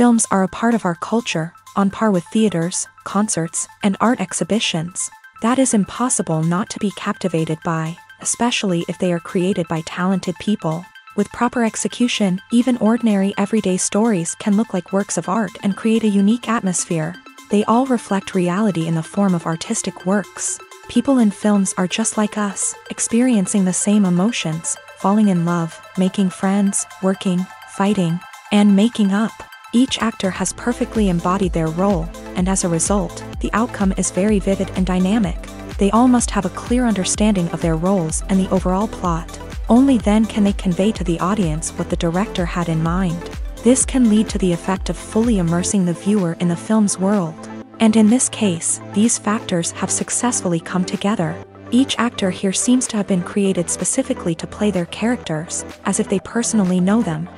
Films are a part of our culture, on par with theaters, concerts, and art exhibitions. That is impossible not to be captivated by, especially if they are created by talented people. With proper execution, even ordinary everyday stories can look like works of art and create a unique atmosphere. They all reflect reality in the form of artistic works. People in films are just like us, experiencing the same emotions, falling in love, making friends, working, fighting, and making up. Each actor has perfectly embodied their role, and as a result, the outcome is very vivid and dynamic. They all must have a clear understanding of their roles and the overall plot. Only then can they convey to the audience what the director had in mind. This can lead to the effect of fully immersing the viewer in the film's world. And in this case, these factors have successfully come together. Each actor here seems to have been created specifically to play their characters, as if they personally know them.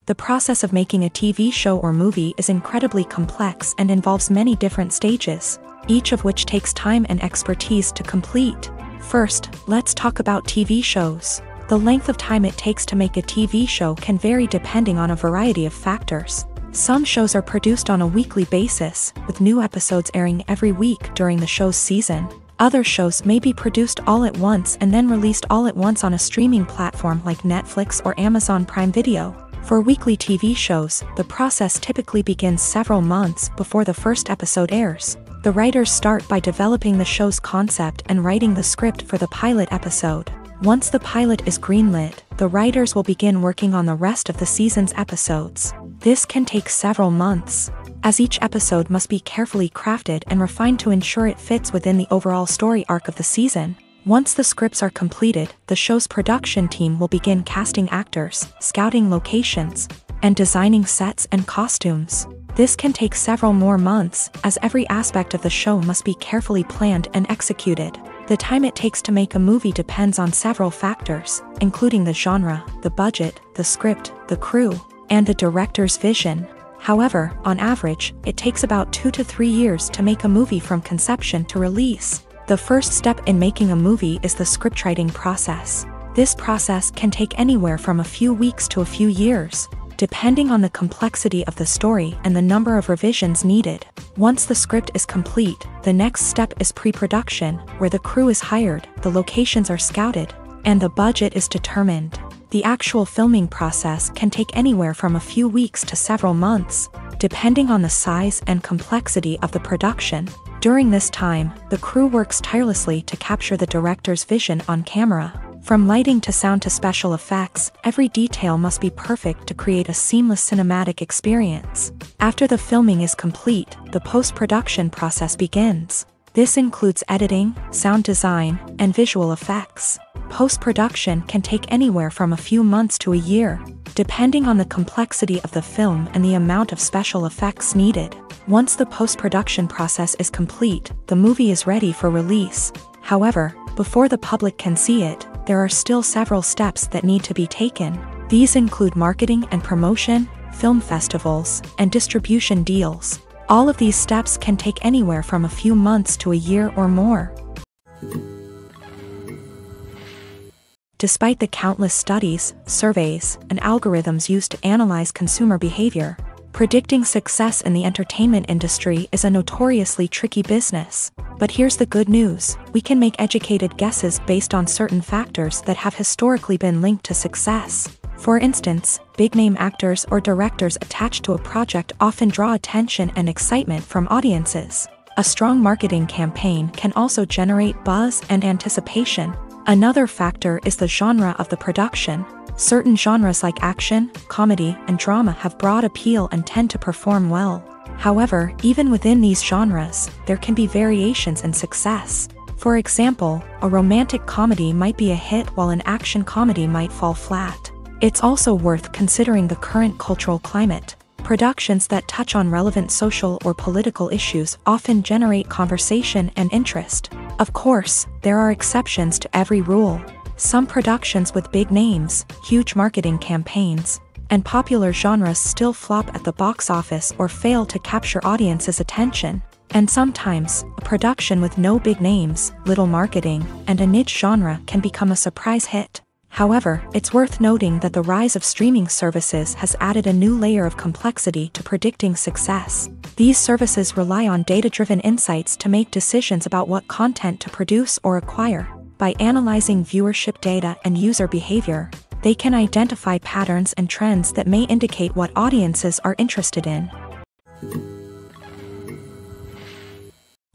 The process of making a TV show or movie is incredibly complex and involves many different stages, each of which takes time and expertise to complete. First, let's talk about TV shows. The length of time it takes to make a TV show can vary depending on a variety of factors. Some shows are produced on a weekly basis, with new episodes airing every week during the show's season. Other shows may be produced all at once and then released all at once on a streaming platform like Netflix or Amazon Prime Video. For weekly TV shows, the process typically begins several months before the first episode airs. The writers start by developing the show's concept and writing the script for the pilot episode. Once the pilot is greenlit, the writers will begin working on the rest of the season's episodes. This can take several months, as each episode must be carefully crafted and refined to ensure it fits within the overall story arc of the season. Once the scripts are completed, the show's production team will begin casting actors, scouting locations, and designing sets and costumes. This can take several more months, as every aspect of the show must be carefully planned and executed. The time it takes to make a movie depends on several factors, including the genre, the budget, the script, the crew, and the director's vision. However, on average, it takes about 2 to 3 years to make a movie from conception to release. The first step in making a movie is the scriptwriting process. This process can take anywhere from a few weeks to a few years, depending on the complexity of the story and the number of revisions needed. Once the script is complete, the next step is pre-production, where the crew is hired, the locations are scouted, and the budget is determined. The actual filming process can take anywhere from a few weeks to several months, depending on the size and complexity of the production. During this time, the crew works tirelessly to capture the director's vision on camera. From lighting to sound to special effects, every detail must be perfect to create a seamless cinematic experience. After the filming is complete, the post-production process begins. This includes editing, sound design, and visual effects. Post-production can take anywhere from a few months to a year, depending on the complexity of the film and the amount of special effects needed. Once the post-production process is complete, the movie is ready for release. However, before the public can see it, there are still several steps that need to be taken. These include marketing and promotion, film festivals, and distribution deals. All of these steps can take anywhere from a few months to a year or more. Despite the countless studies, surveys, and algorithms used to analyze consumer behavior, predicting success in the entertainment industry is a notoriously tricky business. But here's the good news: we can make educated guesses based on certain factors that have historically been linked to success. For instance, big-name actors or directors attached to a project often draw attention and excitement from audiences. A strong marketing campaign can also generate buzz and anticipation. Another factor is the genre of the production. Certain genres like action, comedy, and drama have broad appeal and tend to perform well. However, even within these genres, there can be variations in success. For example, a romantic comedy might be a hit while an action comedy might fall flat. It's also worth considering the current cultural climate. Productions that touch on relevant social or political issues often generate conversation and interest. Of course, there are exceptions to every rule. Some productions with big names, huge marketing campaigns, and popular genres still flop at the box office or fail to capture audiences' attention. And sometimes, a production with no big names, little marketing, and a niche genre can become a surprise hit. However, it's worth noting that the rise of streaming services has added a new layer of complexity to predicting success. These services rely on data-driven insights to make decisions about what content to produce or acquire. By analyzing viewership data and user behavior, they can identify patterns and trends that may indicate what audiences are interested in.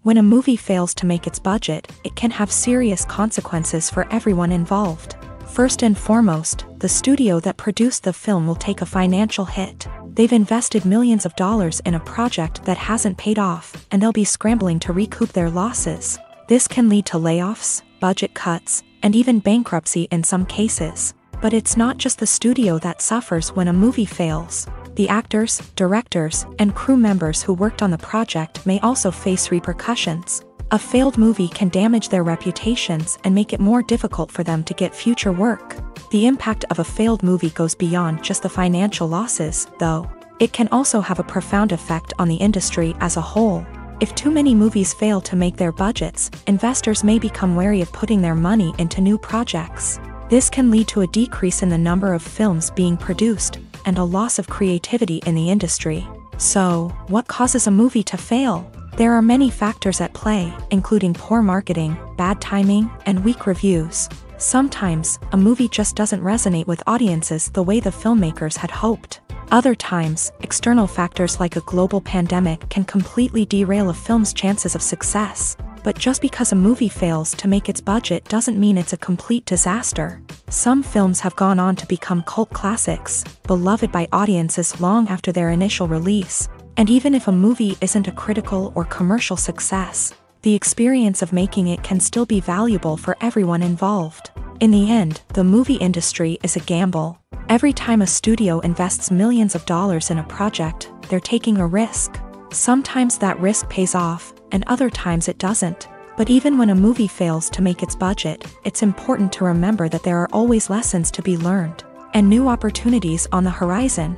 When a movie fails to make its budget, it can have serious consequences for everyone involved. First and foremost, the studio that produced the film will take a financial hit. They've invested millions of dollars in a project that hasn't paid off, and they'll be scrambling to recoup their losses. This can lead to layoffs, budget cuts, and even bankruptcy in some cases. But it's not just the studio that suffers when a movie fails. The actors, directors, and crew members who worked on the project may also face repercussions. A failed movie can damage their reputations and make it more difficult for them to get future work. The impact of a failed movie goes beyond just the financial losses, though. It can also have a profound effect on the industry as a whole. If too many movies fail to make their budgets, investors may become wary of putting their money into new projects. This can lead to a decrease in the number of films being produced, and a loss of creativity in the industry. So, what causes a movie to fail? There are many factors at play, including poor marketing, bad timing, and weak reviews. Sometimes, a movie just doesn't resonate with audiences the way the filmmakers had hoped. Other times, external factors like a global pandemic can completely derail a film's chances of success. But just because a movie fails to make its budget doesn't mean it's a complete disaster. Some films have gone on to become cult classics, beloved by audiences long after their initial release. And even if a movie isn't a critical or commercial success, the experience of making it can still be valuable for everyone involved. In the end, the movie industry is a gamble. Every time a studio invests millions of dollars in a project, they're taking a risk. Sometimes that risk pays off, and other times it doesn't. But even when a movie fails to make its budget, it's important to remember that there are always lessons to be learned, and new opportunities on the horizon.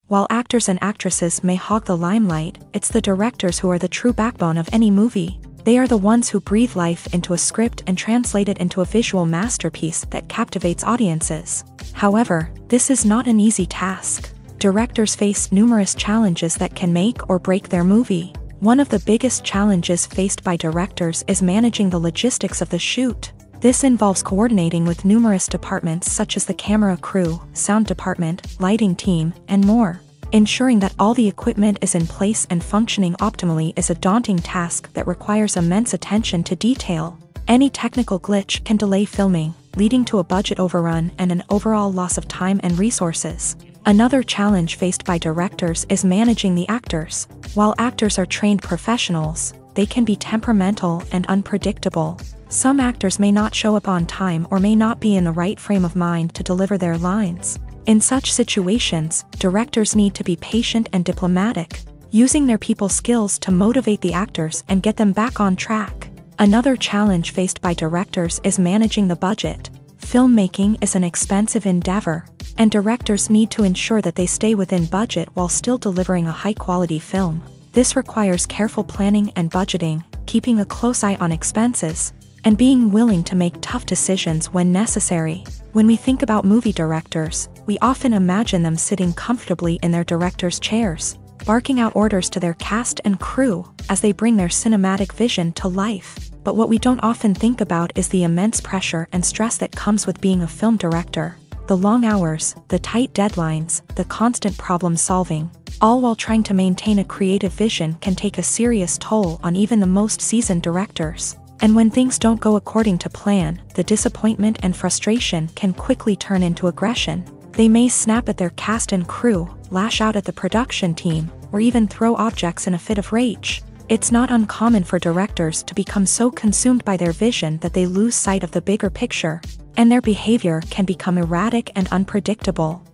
While actors and actresses may hog the limelight, it's the directors who are the true backbone of any movie. They are the ones who breathe life into a script and translate it into a visual masterpiece that captivates audiences. However, this is not an easy task. Directors face numerous challenges that can make or break their movie. One of the biggest challenges faced by directors is managing the logistics of the shoot. This involves coordinating with numerous departments such as the camera crew, sound department, lighting team, and more. Ensuring that all the equipment is in place and functioning optimally is a daunting task that requires immense attention to detail. Any technical glitch can delay filming, leading to a budget overrun and an overall loss of time and resources. Another challenge faced by directors is managing the actors. While actors are trained professionals, they can be temperamental and unpredictable. Some actors may not show up on time or may not be in the right frame of mind to deliver their lines. In such situations, directors need to be patient and diplomatic, using their people skills to motivate the actors and get them back on track. Another challenge faced by directors is managing the budget. Filmmaking is an expensive endeavor, and directors need to ensure that they stay within budget while still delivering a high-quality film. This requires careful planning and budgeting, keeping a close eye on expenses, and being willing to make tough decisions when necessary. When we think about movie directors, we often imagine them sitting comfortably in their director's chairs, barking out orders to their cast and crew as they bring their cinematic vision to life. But what we don't often think about is the immense pressure and stress that comes with being a film director. The long hours, the tight deadlines, the constant problem solving, all while trying to maintain a creative vision can take a serious toll on even the most seasoned directors. And when things don't go according to plan, the disappointment and frustration can quickly turn into aggression. They may snap at their cast and crew, lash out at the production team, or even throw objects in a fit of rage. It's not uncommon for directors to become so consumed by their vision that they lose sight of the bigger picture, and their behavior can become erratic and unpredictable.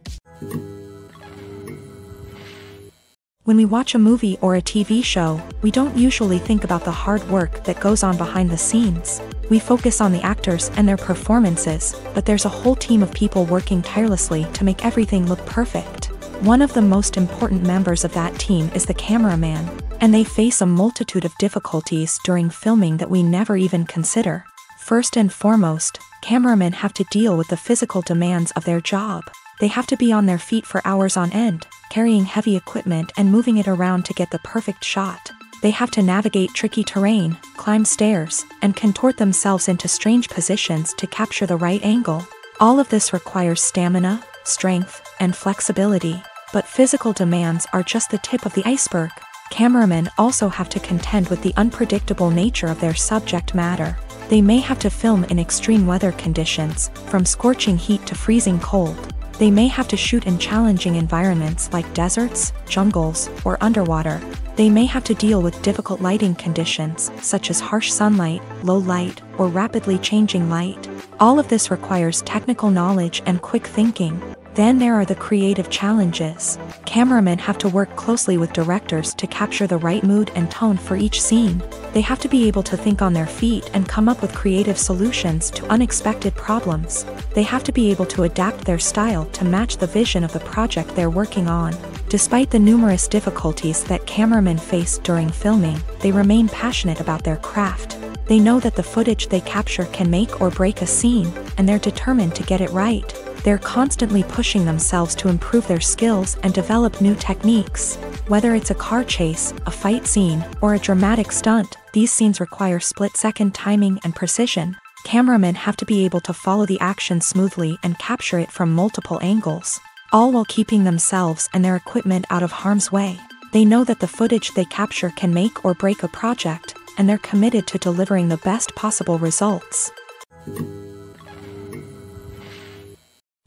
When we watch a movie or a TV show, we don't usually think about the hard work that goes on behind the scenes. We focus on the actors and their performances, but there's a whole team of people working tirelessly to make everything look perfect. One of the most important members of that team is the cameraman, and they face a multitude of difficulties during filming that we never even consider. First and foremost, cameramen have to deal with the physical demands of their job. They have to be on their feet for hours on end, carrying heavy equipment and moving it around to get the perfect shot. They have to navigate tricky terrain, climb stairs, and contort themselves into strange positions to capture the right angle. All of this requires stamina, strength, and flexibility. But physical demands are just the tip of the iceberg. Cameramen also have to contend with the unpredictable nature of their subject matter. They may have to film in extreme weather conditions, from scorching heat to freezing cold. They may have to shoot in challenging environments like deserts, jungles, or underwater. They may have to deal with difficult lighting conditions, such as harsh sunlight, low light, or rapidly changing light. All of this requires technical knowledge and quick thinking. Then there are the creative challenges. Cameramen have to work closely with directors to capture the right mood and tone for each scene. They have to be able to think on their feet and come up with creative solutions to unexpected problems. They have to be able to adapt their style to match the vision of the project they're working on. Despite the numerous difficulties that cameramen face during filming, they remain passionate about their craft. They know that the footage they capture can make or break a scene, and they're determined to get it right. They're constantly pushing themselves to improve their skills and develop new techniques. Whether it's a car chase, a fight scene, or a dramatic stunt, these scenes require split-second timing and precision. Cameramen have to be able to follow the action smoothly and capture it from multiple angles, all while keeping themselves and their equipment out of harm's way. They know that the footage they capture can make or break a project, and they're committed to delivering the best possible results.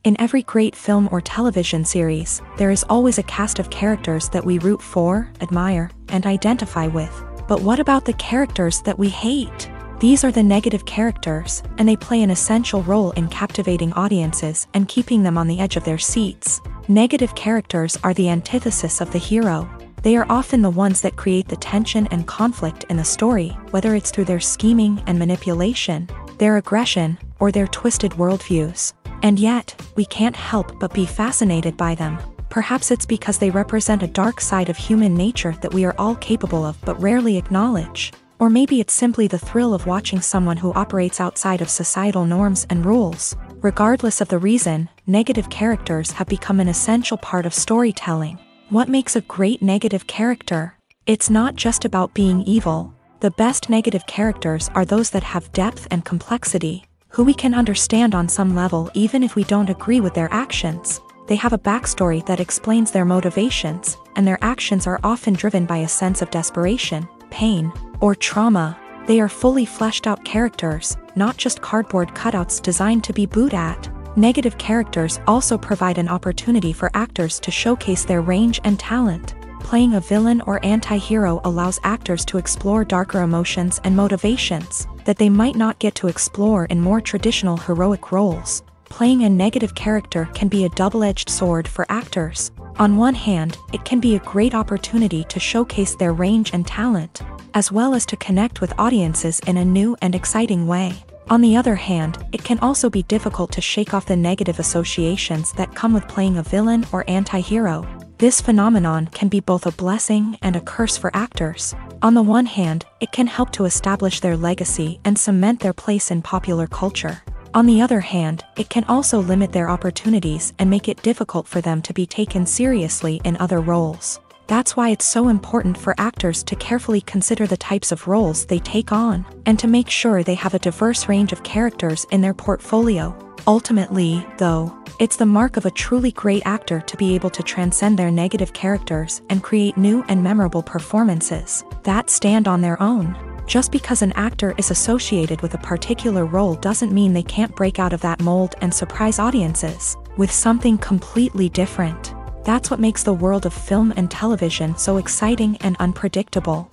In every great film or television series, there is always a cast of characters that we root for, admire, and identify with. But what about the characters that we hate? These are the negative characters, and they play an essential role in captivating audiences and keeping them on the edge of their seats. Negative characters are the antithesis of the hero. They are often the ones that create the tension and conflict in the story, whether it's through their scheming and manipulation, their aggression, or their twisted worldviews. And yet, we can't help but be fascinated by them. Perhaps it's because they represent a dark side of human nature that we are all capable of but rarely acknowledge. Or maybe it's simply the thrill of watching someone who operates outside of societal norms and rules. Regardless of the reason, negative characters have become an essential part of storytelling. What makes a great negative character? It's not just about being evil. The best negative characters are those that have depth and complexity, who we can understand on some level even if we don't agree with their actions. They have a backstory that explains their motivations, and their actions are often driven by a sense of desperation, pain, or trauma. They are fully fleshed out characters, not just cardboard cutouts designed to be booed at. Negative characters also provide an opportunity for actors to showcase their range and talent. Playing a villain or anti-hero allows actors to explore darker emotions and motivations that they might not get to explore in more traditional heroic roles. Playing a negative character can be a double-edged sword for actors. On one hand, it can be a great opportunity to showcase their range and talent, as well as to connect with audiences in a new and exciting way. On the other hand, it can also be difficult to shake off the negative associations that come with playing a villain or anti-hero. This phenomenon can be both a blessing and a curse for actors. On the one hand, it can help to establish their legacy and cement their place in popular culture. On the other hand, it can also limit their opportunities and make it difficult for them to be taken seriously in other roles. That's why it's so important for actors to carefully consider the types of roles they take on, and to make sure they have a diverse range of characters in their portfolio. Ultimately, though, it's the mark of a truly great actor to be able to transcend their negative characters and create new and memorable performances that stand on their own. Just because an actor is associated with a particular role doesn't mean they can't break out of that mold and surprise audiences with something completely different. That's what makes the world of film and television so exciting and unpredictable.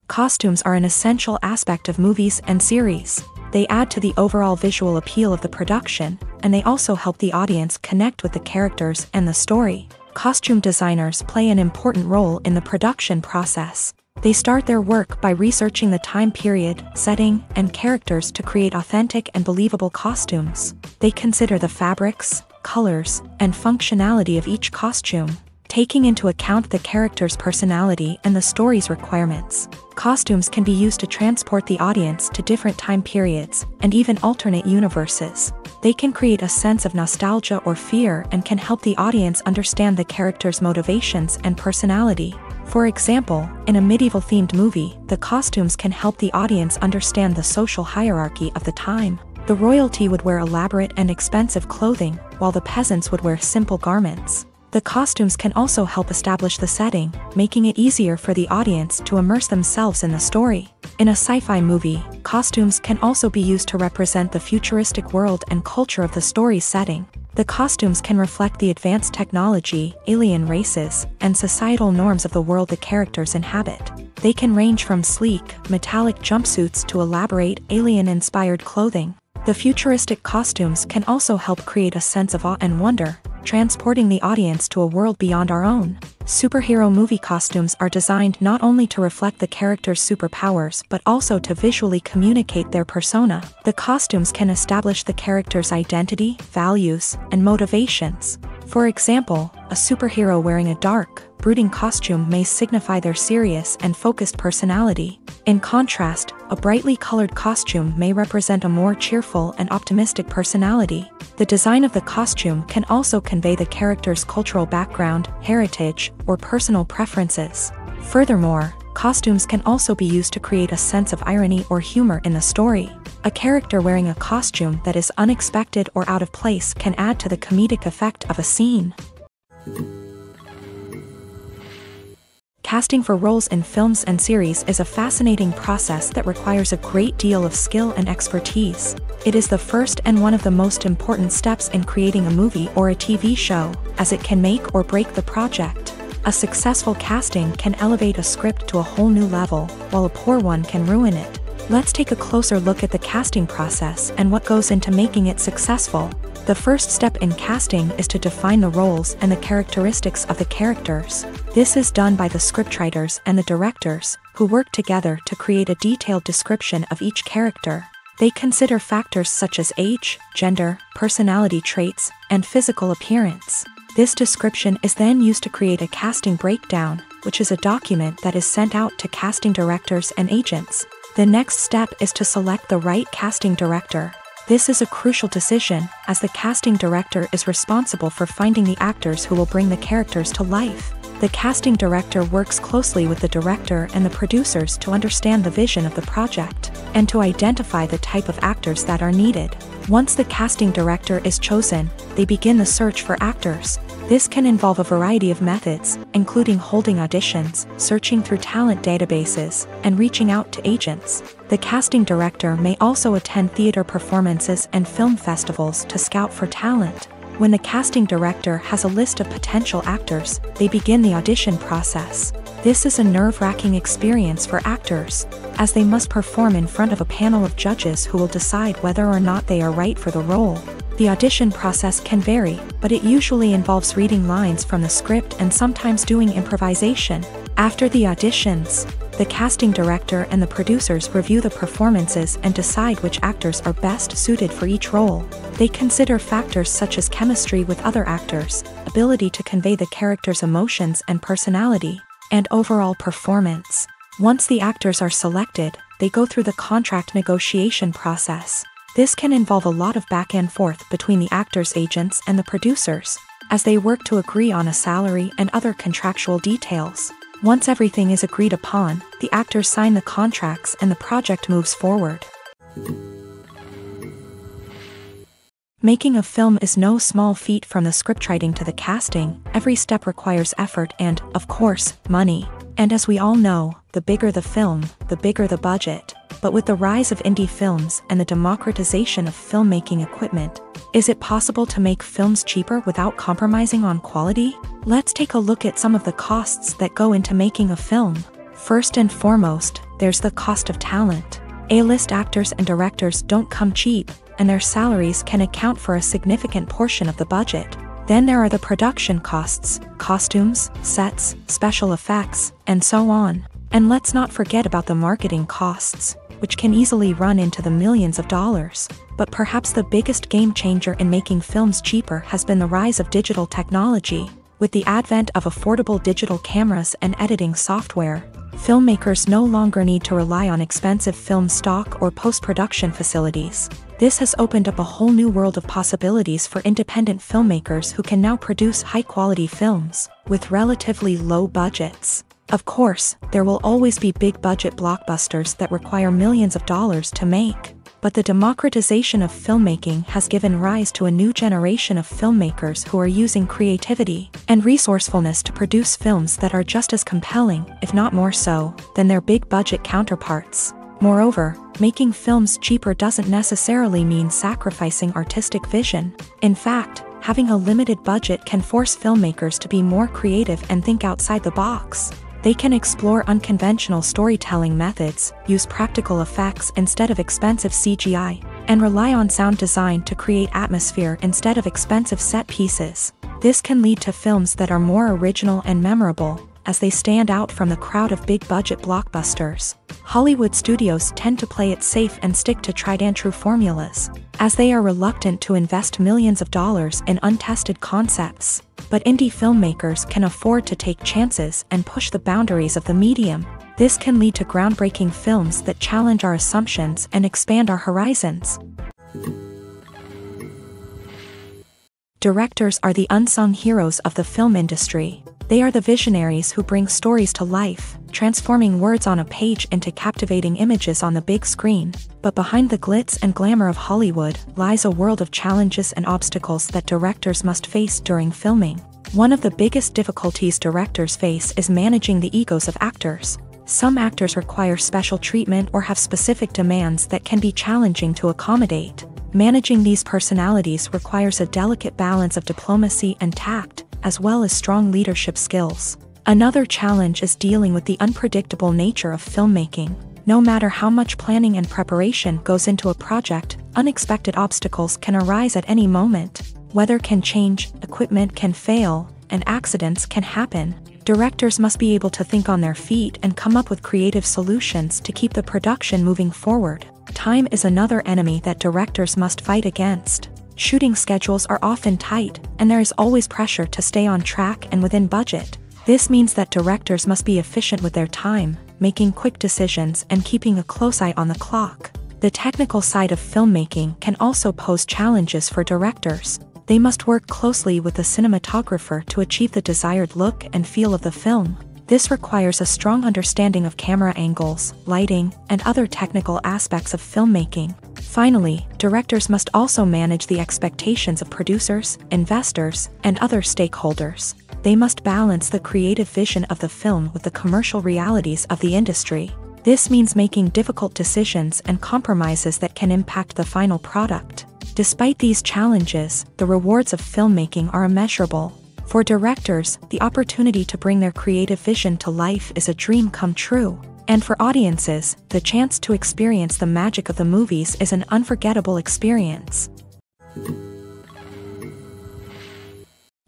Costumes are an essential aspect of movies and series. They add to the overall visual appeal of the production, and they also help the audience connect with the characters and the story. Costume designers play an important role in the production process. They start their work by researching the time period, setting, and characters to create authentic and believable costumes. They consider the fabrics, colors, and functionality of each costume. taking into account the character's personality and the story's requirements. Costumes can be used to transport the audience to different time periods and even alternate universes. They can create a sense of nostalgia or fear and can help the audience understand the character's motivations and personality. For example, in a medieval-themed movie, the costumes can help the audience understand the social hierarchy of the time. The royalty would wear elaborate and expensive clothing, while the peasants would wear simple garments. The costumes can also help establish the setting, making it easier for the audience to immerse themselves in the story. In a sci-fi movie, costumes can also be used to represent the futuristic world and culture of the story's setting. The costumes can reflect the advanced technology, alien races, and societal norms of the world the characters inhabit. They can range from sleek, metallic jumpsuits to elaborate, alien-inspired clothing. The futuristic costumes can also help create a sense of awe and wonder, transporting the audience to a world beyond our own. Superhero movie costumes are designed not only to reflect the character's superpowers but also to visually communicate their persona. The costumes can establish the character's identity, values, and motivations. For example, a superhero wearing a dark, brooding costume may signify their serious and focused personality. In contrast, a brightly colored costume may represent a more cheerful and optimistic personality. The design of the costume can also convey the character's cultural background, heritage, or personal preferences. Furthermore, costumes can also be used to create a sense of irony or humor in the story. A character wearing a costume that is unexpected or out of place can add to the comedic effect of a scene. Casting for roles in films and series is a fascinating process that requires a great deal of skill and expertise. It is the first and one of the most important steps in creating a movie or a TV show, as it can make or break the project. A successful casting can elevate a script to a whole new level, while a poor one can ruin it. Let's take a closer look at the casting process and what goes into making it successful. The first step in casting is to define the roles and the characteristics of the characters. This is done by the scriptwriters and the directors, who work together to create a detailed description of each character. They consider factors such as age, gender, personality traits, and physical appearance. This description is then used to create a casting breakdown, which is a document that is sent out to casting directors and agents. The next step is to select the right casting director. This is a crucial decision, as the casting director is responsible for finding the actors who will bring the characters to life. The casting director works closely with the director and the producers to understand the vision of the project, and to identify the type of actors that are needed. Once the casting director is chosen, they begin the search for actors. This can involve a variety of methods, including holding auditions, searching through talent databases, and reaching out to agents. The casting director may also attend theater performances and film festivals to scout for talent. When the casting director has a list of potential actors, they begin the audition process. This is a nerve-wracking experience for actors, as they must perform in front of a panel of judges who will decide whether or not they are right for the role. The audition process can vary, but it usually involves reading lines from the script and sometimes doing improvisation. After the auditions, the casting director and the producers review the performances and decide which actors are best suited for each role. They consider factors such as chemistry with other actors, ability to convey the character's emotions and personality, and overall performance. Once the actors are selected, they go through the contract negotiation process. This can involve a lot of back and forth between the actors' agents and the producers, as they work to agree on a salary and other contractual details. Once everything is agreed upon, the actors sign the contracts and the project moves forward. Making a film is no small feat. From the scriptwriting to the casting, every step requires effort and, of course, money. And as we all know, the bigger the film, the bigger the budget. But with the rise of indie films and the democratization of filmmaking equipment, is it possible to make films cheaper without compromising on quality? Let's take a look at some of the costs that go into making a film. First and foremost, there's the cost of talent. A-list actors and directors don't come cheap, and their salaries can account for a significant portion of the budget. Then there are the production costs, costumes, sets, special effects, and so on. And let's not forget about the marketing costs, which can easily run into the millions of dollars. But perhaps the biggest game changer in making films cheaper has been the rise of digital technology. With the advent of affordable digital cameras and editing software, filmmakers no longer need to rely on expensive film stock or post-production facilities. This has opened up a whole new world of possibilities for independent filmmakers who can now produce high-quality films with relatively low budgets. Of course, there will always be big-budget blockbusters that require millions of dollars to make, but the democratization of filmmaking has given rise to a new generation of filmmakers who are using creativity and resourcefulness to produce films that are just as compelling, if not more so, than their big-budget counterparts. Moreover, making films cheaper doesn't necessarily mean sacrificing artistic vision. In fact, having a limited budget can force filmmakers to be more creative and think outside the box. They can explore unconventional storytelling methods, use practical effects instead of expensive CGI, and rely on sound design to create atmosphere instead of expensive set pieces. This can lead to films that are more original and memorable, as they stand out from the crowd of big-budget blockbusters. Hollywood studios tend to play it safe and stick to tried-and-true formulas, as they are reluctant to invest millions of dollars in untested concepts. But indie filmmakers can afford to take chances and push the boundaries of the medium. This can lead to groundbreaking films that challenge our assumptions and expand our horizons. Directors are the unsung heroes of the film industry. They are the visionaries who bring stories to life, transforming words on a page into captivating images on the big screen. But behind the glitz and glamour of Hollywood lies a world of challenges and obstacles that directors must face during filming. One of the biggest difficulties directors face is managing the egos of actors. Some actors require special treatment or have specific demands that can be challenging to accommodate. Managing these personalities requires a delicate balance of diplomacy and tact, as well as strong leadership skills. Another challenge is dealing with the unpredictable nature of filmmaking. No matter how much planning and preparation goes into a project, unexpected obstacles can arise at any moment. Weather can change, equipment can fail, and accidents can happen. Directors must be able to think on their feet and come up with creative solutions to keep the production moving forward. Time is another enemy that directors must fight against. Shooting schedules are often tight, and there is always pressure to stay on track and within budget. This means that directors must be efficient with their time, making quick decisions and keeping a close eye on the clock. The technical side of filmmaking can also pose challenges for directors. They must work closely with the cinematographer to achieve the desired look and feel of the film. This requires a strong understanding of camera angles, lighting, and other technical aspects of filmmaking. Finally, directors must also manage the expectations of producers, investors, and other stakeholders. They must balance the creative vision of the film with the commercial realities of the industry. This means making difficult decisions and compromises that can impact the final product. Despite these challenges, the rewards of filmmaking are immeasurable. For directors, the opportunity to bring their creative vision to life is a dream come true. And for audiences, the chance to experience the magic of the movies is an unforgettable experience.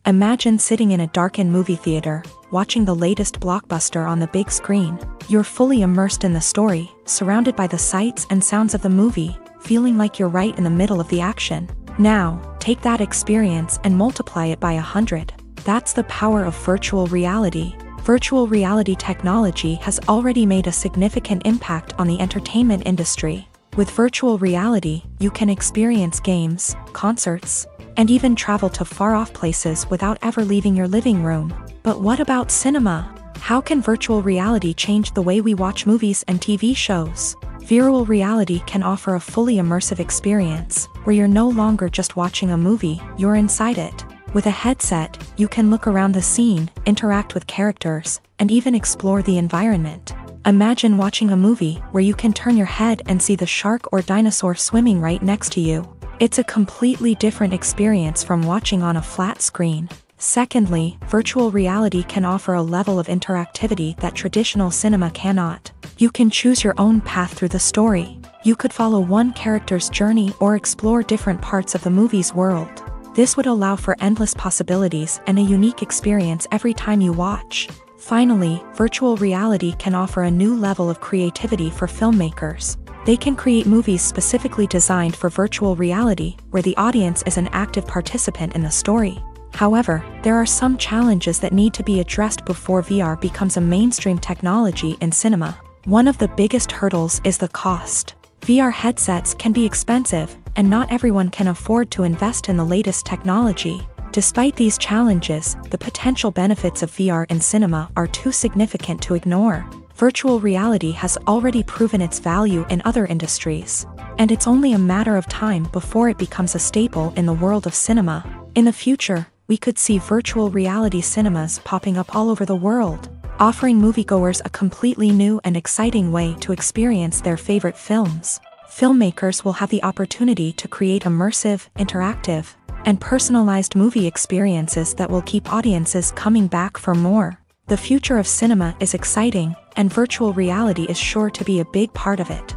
Imagine sitting in a darkened movie theater, watching the latest blockbuster on the big screen. You're fully immersed in the story, surrounded by the sights and sounds of the movie, feeling like you're right in the middle of the action. Now, take that experience and multiply it by 100. That's the power of virtual reality. Virtual reality technology has already made a significant impact on the entertainment industry. With virtual reality, you can experience games, concerts, and even travel to far-off places without ever leaving your living room. But what about cinema? How can virtual reality change the way we watch movies and TV shows? Virtual reality can offer a fully immersive experience, where you're no longer just watching a movie, you're inside it. With a headset, you can look around the scene, interact with characters, and even explore the environment. Imagine watching a movie where you can turn your head and see the shark or dinosaur swimming right next to you. It's a completely different experience from watching on a flat screen. Secondly, virtual reality can offer a level of interactivity that traditional cinema cannot. You can choose your own path through the story. You could follow one character's journey or explore different parts of the movie's world. This would allow for endless possibilities and a unique experience every time you watch. Finally, virtual reality can offer a new level of creativity for filmmakers. They can create movies specifically designed for virtual reality, where the audience is an active participant in the story. However, there are some challenges that need to be addressed before VR becomes a mainstream technology in cinema. One of the biggest hurdles is the cost. VR headsets can be expensive, and not everyone can afford to invest in the latest technology. Despite these challenges, the potential benefits of VR in cinema are too significant to ignore. Virtual reality has already proven its value in other industries, and it's only a matter of time before it becomes a staple in the world of cinema. In the future, we could see virtual reality cinemas popping up all over the world, offering moviegoers a completely new and exciting way to experience their favorite films. Filmmakers will have the opportunity to create immersive, interactive, and personalized movie experiences that will keep audiences coming back for more. The future of cinema is exciting, and virtual reality is sure to be a big part of it.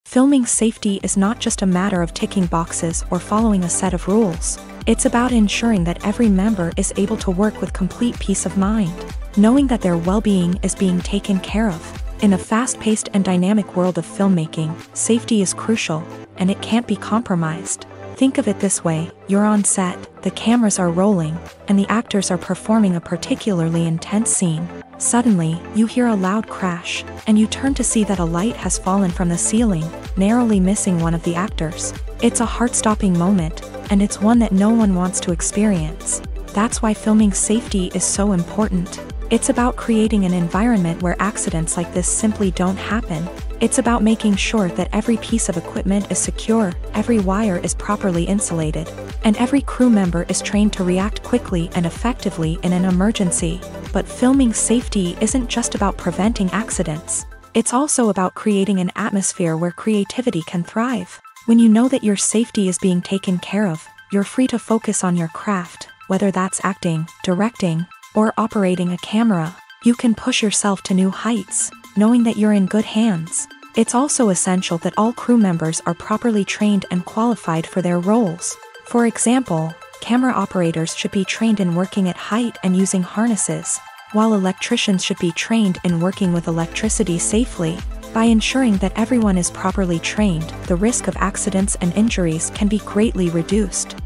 Filming safety is not just a matter of ticking boxes or following a set of rules. It's about ensuring that every member is able to work with complete peace of mind, knowing that their well-being is being taken care of. In a fast-paced and dynamic world of filmmaking, safety is crucial, and it can't be compromised. Think of it this way: you're on set, the cameras are rolling, and the actors are performing a particularly intense scene. Suddenly, you hear a loud crash, and you turn to see that a light has fallen from the ceiling, narrowly missing one of the actors. It's a heart-stopping moment, and it's one that no one wants to experience. That's why filming safety is so important. It's about creating an environment where accidents like this simply don't happen. It's about making sure that every piece of equipment is secure, every wire is properly insulated, and every crew member is trained to react quickly and effectively in an emergency. But filming safety isn't just about preventing accidents. It's also about creating an atmosphere where creativity can thrive. When you know that your safety is being taken care of, you're free to focus on your craft, whether that's acting, directing, or operating a camera. You can push yourself to new heights, knowing that you're in good hands. It's also essential that all crew members are properly trained and qualified for their roles. For example, camera operators should be trained in working at height and using harnesses, while electricians should be trained in working with electricity safely. By ensuring that everyone is properly trained, the risk of accidents and injuries can be greatly reduced.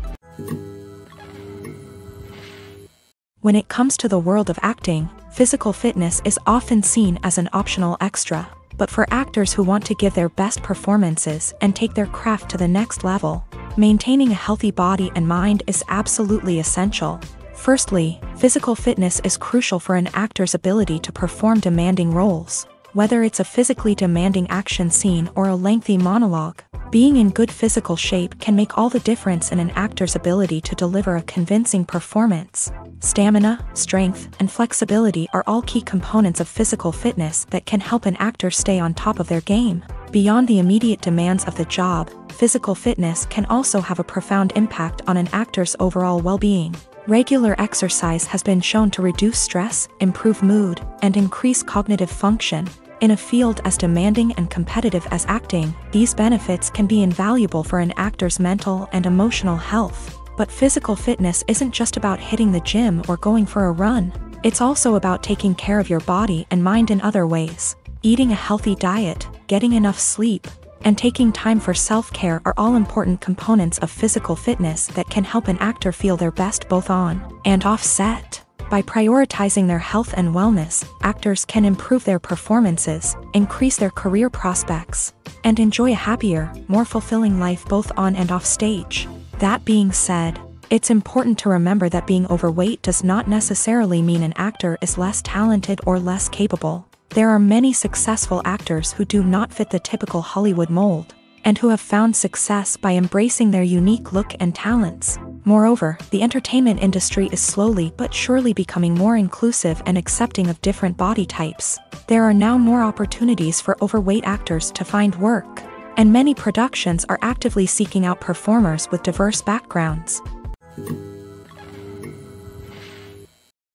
When it comes to the world of acting, physical fitness is often seen as an optional extra. But for actors who want to give their best performances and take their craft to the next level, maintaining a healthy body and mind is absolutely essential. Firstly, physical fitness is crucial for an actor's ability to perform demanding roles. Whether it's a physically demanding action scene or a lengthy monologue, being in good physical shape can make all the difference in an actor's ability to deliver a convincing performance. Stamina, strength, and flexibility are all key components of physical fitness that can help an actor stay on top of their game. Beyond the immediate demands of the job, physical fitness can also have a profound impact on an actor's overall well-being. Regular exercise has been shown to reduce stress, improve mood, and increase cognitive function. In a field as demanding and competitive as acting, these benefits can be invaluable for an actor's mental and emotional health. But physical fitness isn't just about hitting the gym or going for a run. It's also about taking care of your body and mind in other ways. Eating a healthy diet, getting enough sleep, and taking time for self-care are all important components of physical fitness that can help an actor feel their best both on and off set. By prioritizing their health and wellness, actors can improve their performances, increase their career prospects, and enjoy a happier, more fulfilling life both on and off stage. That being said, it's important to remember that being overweight does not necessarily mean an actor is less talented or less capable. There are many successful actors who do not fit the typical Hollywood mold, and who have found success by embracing their unique look and talents. Moreover, the entertainment industry is slowly but surely becoming more inclusive and accepting of different body types. There are now more opportunities for overweight actors to find work, and many productions are actively seeking out performers with diverse backgrounds.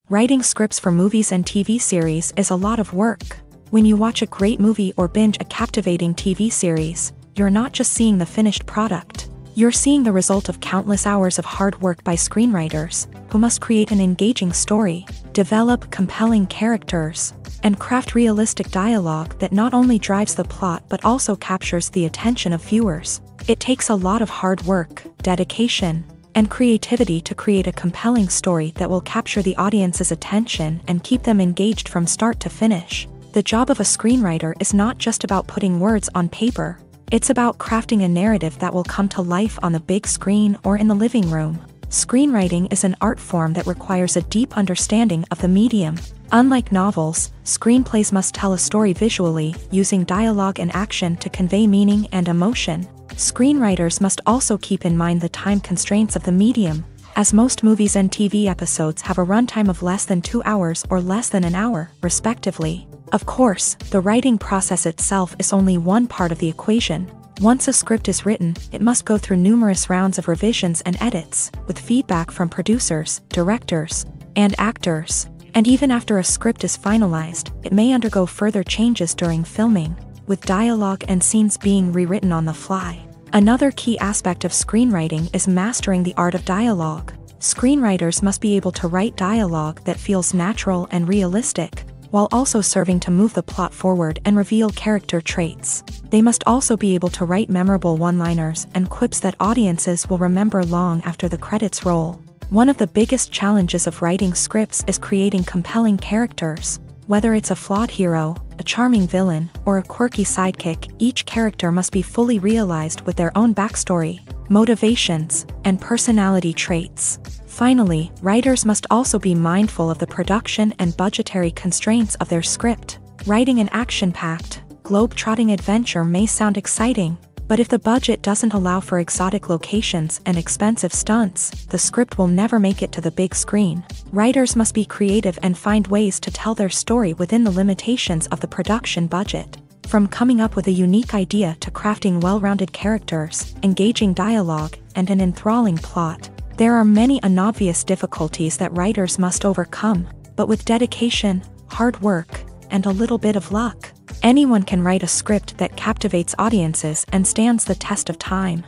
Writing scripts for movies and TV series is a lot of work. When you watch a great movie or binge a captivating TV series, you're not just seeing the finished product. You're seeing the result of countless hours of hard work by screenwriters, who must create an engaging story, develop compelling characters, and craft realistic dialogue that not only drives the plot but also captures the attention of viewers. It takes a lot of hard work, dedication, and creativity to create a compelling story that will capture the audience's attention and keep them engaged from start to finish. The job of a screenwriter is not just about putting words on paper. It's about crafting a narrative that will come to life on the big screen or in the living room. Screenwriting is an art form that requires a deep understanding of the medium. Unlike novels, screenplays must tell a story visually, using dialogue and action to convey meaning and emotion. Screenwriters must also keep in mind the time constraints of the medium, as most movies and TV episodes have a runtime of less than 2 hours or less than an hour, respectively. Of course, the writing process itself is only one part of the equation. Once a script is written, it must go through numerous rounds of revisions and edits, with feedback from producers, directors, and actors. And even after a script is finalized, it may undergo further changes during filming, with dialogue and scenes being rewritten on the fly. Another key aspect of screenwriting is mastering the art of dialogue. Screenwriters must be able to write dialogue that feels natural and realistic, while also serving to move the plot forward and reveal character traits. They must also be able to write memorable one-liners and quips that audiences will remember long after the credits roll. One of the biggest challenges of writing scripts is creating compelling characters. Whether it's a flawed hero, a charming villain, or a quirky sidekick, each character must be fully realized with their own backstory, motivations, and personality traits. Finally, writers must also be mindful of the production and budgetary constraints of their script. Writing an action-packed, globe-trotting adventure may sound exciting, but if the budget doesn't allow for exotic locations and expensive stunts, the script will never make it to the big screen. Writers must be creative and find ways to tell their story within the limitations of the production budget. From coming up with a unique idea to crafting well-rounded characters, engaging dialogue, and an enthralling plot, there are many unobvious difficulties that writers must overcome, but with dedication, hard work, and a little bit of luck, anyone can write a script that captivates audiences and stands the test of time.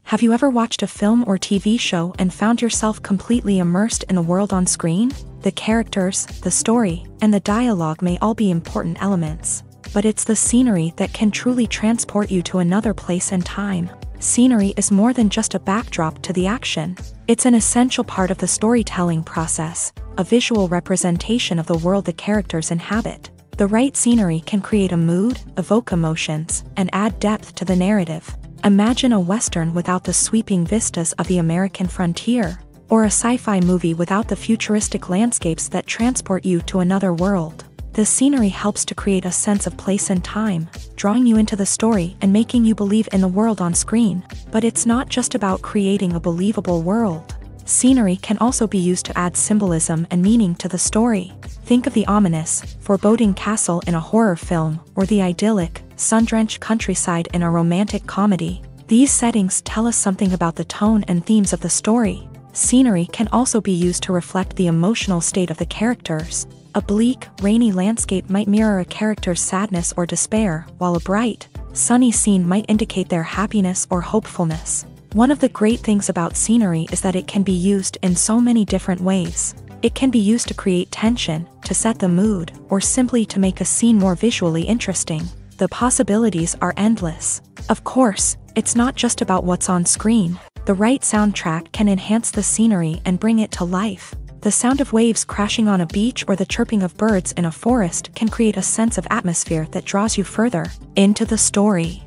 Have you ever watched a film or TV show and found yourself completely immersed in the world on screen? The characters, the story, and the dialogue may all be important elements, but it's the scenery that can truly transport you to another place and time. Scenery is more than just a backdrop to the action. It's an essential part of the storytelling process, a visual representation of the world the characters inhabit. The right scenery can create a mood, evoke emotions, and add depth to the narrative. Imagine a Western without the sweeping vistas of the American frontier, or a sci-fi movie without the futuristic landscapes that transport you to another world. The scenery helps to create a sense of place and time, drawing you into the story and making you believe in the world on screen. But it's not just about creating a believable world. Scenery can also be used to add symbolism and meaning to the story. Think of the ominous, foreboding castle in a horror film, or the idyllic, sun-drenched countryside in a romantic comedy. These settings tell us something about the tone and themes of the story. Scenery can also be used to reflect the emotional state of the characters. A bleak, rainy landscape might mirror a character's sadness or despair, while a bright, sunny scene might indicate their happiness or hopefulness. One of the great things about scenery is that it can be used in so many different ways. It can be used to create tension, to set the mood, or simply to make a scene more visually interesting. The possibilities are endless. Of course, it's not just about what's on screen. The right soundtrack can enhance the scenery and bring it to life. The sound of waves crashing on a beach or the chirping of birds in a forest can create a sense of atmosphere that draws you further into the story.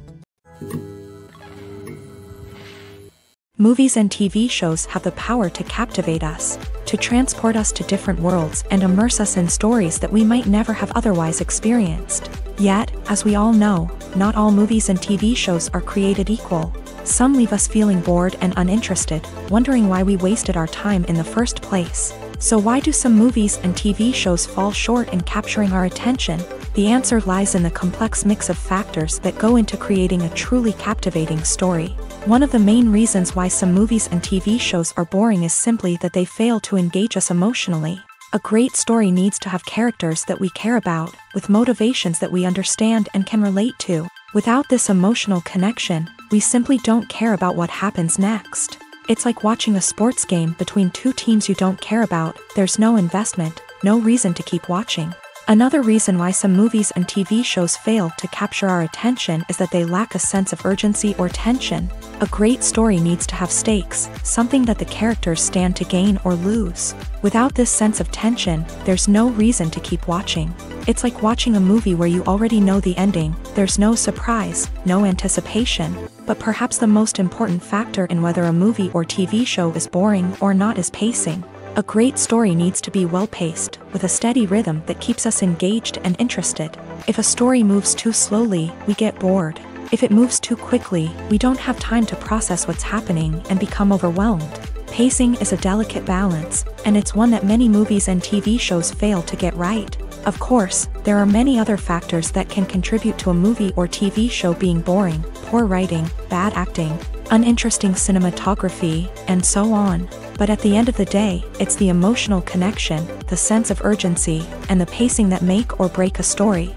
Movies and TV shows have the power to captivate us, to transport us to different worlds and immerse us in stories that we might never have otherwise experienced. Yet, as we all know, not all movies and TV shows are created equal. Some leave us feeling bored and uninterested, wondering why we wasted our time in the first place. So why do some movies and TV shows fall short in capturing our attention? The answer lies in the complex mix of factors that go into creating a truly captivating story. One of the main reasons why some movies and TV shows are boring is simply that they fail to engage us emotionally. A great story needs to have characters that we care about, with motivations that we understand and can relate to. Without this emotional connection, we simply don't care about what happens next. It's like watching a sports game between two teams you don't care about. There's no investment, no reason to keep watching. Another reason why some movies and TV shows fail to capture our attention is that they lack a sense of urgency or tension. A great story needs to have stakes, something that the characters stand to gain or lose. Without this sense of tension, there's no reason to keep watching. It's like watching a movie where you already know the ending, there's no surprise, no anticipation. But perhaps the most important factor in whether a movie or TV show is boring or not is pacing. A great story needs to be well-paced, with a steady rhythm that keeps us engaged and interested. If a story moves too slowly, we get bored. If it moves too quickly, we don't have time to process what's happening and become overwhelmed. Pacing is a delicate balance, and it's one that many movies and TV shows fail to get right. Of course, there are many other factors that can contribute to a movie or TV show being boring: poor writing, bad acting, uninteresting cinematography, and so on. But at the end of the day, it's the emotional connection, the sense of urgency, and the pacing that make or break a story.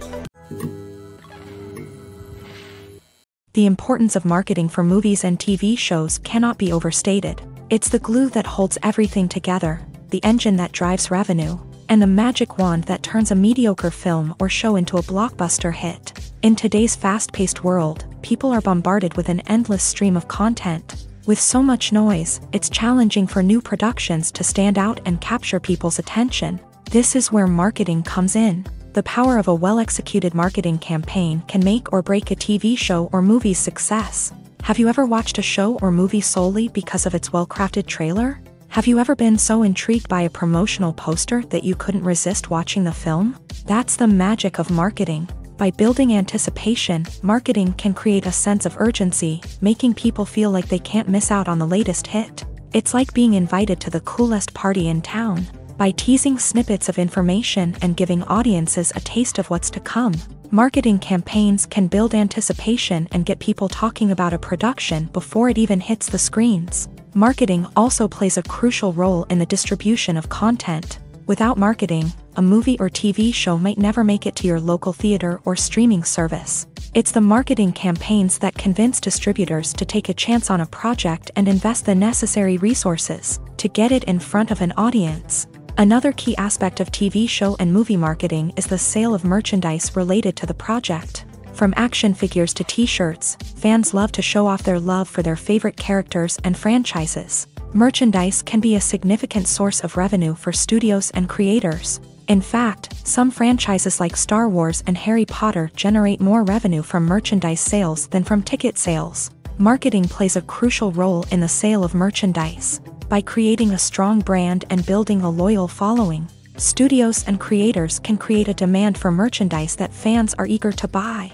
The importance of marketing for movies and TV shows cannot be overstated. It's the glue that holds everything together, the engine that drives revenue, and the magic wand that turns a mediocre film or show into a blockbuster hit. In today's fast-paced world, people are bombarded with an endless stream of content. With so much noise, it's challenging for new productions to stand out and capture people's attention. This is where marketing comes in. The power of a well-executed marketing campaign can make or break a TV show or movie's success. Have you ever watched a show or movie solely because of its well-crafted trailer? Have you ever been so intrigued by a promotional poster that you couldn't resist watching the film? That's the magic of marketing. By building anticipation, marketing can create a sense of urgency, making people feel like they can't miss out on the latest hit. It's like being invited to the coolest party in town. By teasing snippets of information and giving audiences a taste of what's to come, marketing campaigns can build anticipation and get people talking about a production before it even hits the screens. Marketing also plays a crucial role in the distribution of content. Without marketing, a movie or TV show might never make it to your local theater or streaming service. It's the marketing campaigns that convince distributors to take a chance on a project and invest the necessary resources to get it in front of an audience. Another key aspect of TV show and movie marketing is the sale of merchandise related to the project. From action figures to t-shirts, fans love to show off their love for their favorite characters and franchises. Merchandise can be a significant source of revenue for studios and creators. In fact, some franchises like Star Wars and Harry Potter generate more revenue from merchandise sales than from ticket sales. Marketing plays a crucial role in the sale of merchandise. By creating a strong brand and building a loyal following, studios and creators can create a demand for merchandise that fans are eager to buy.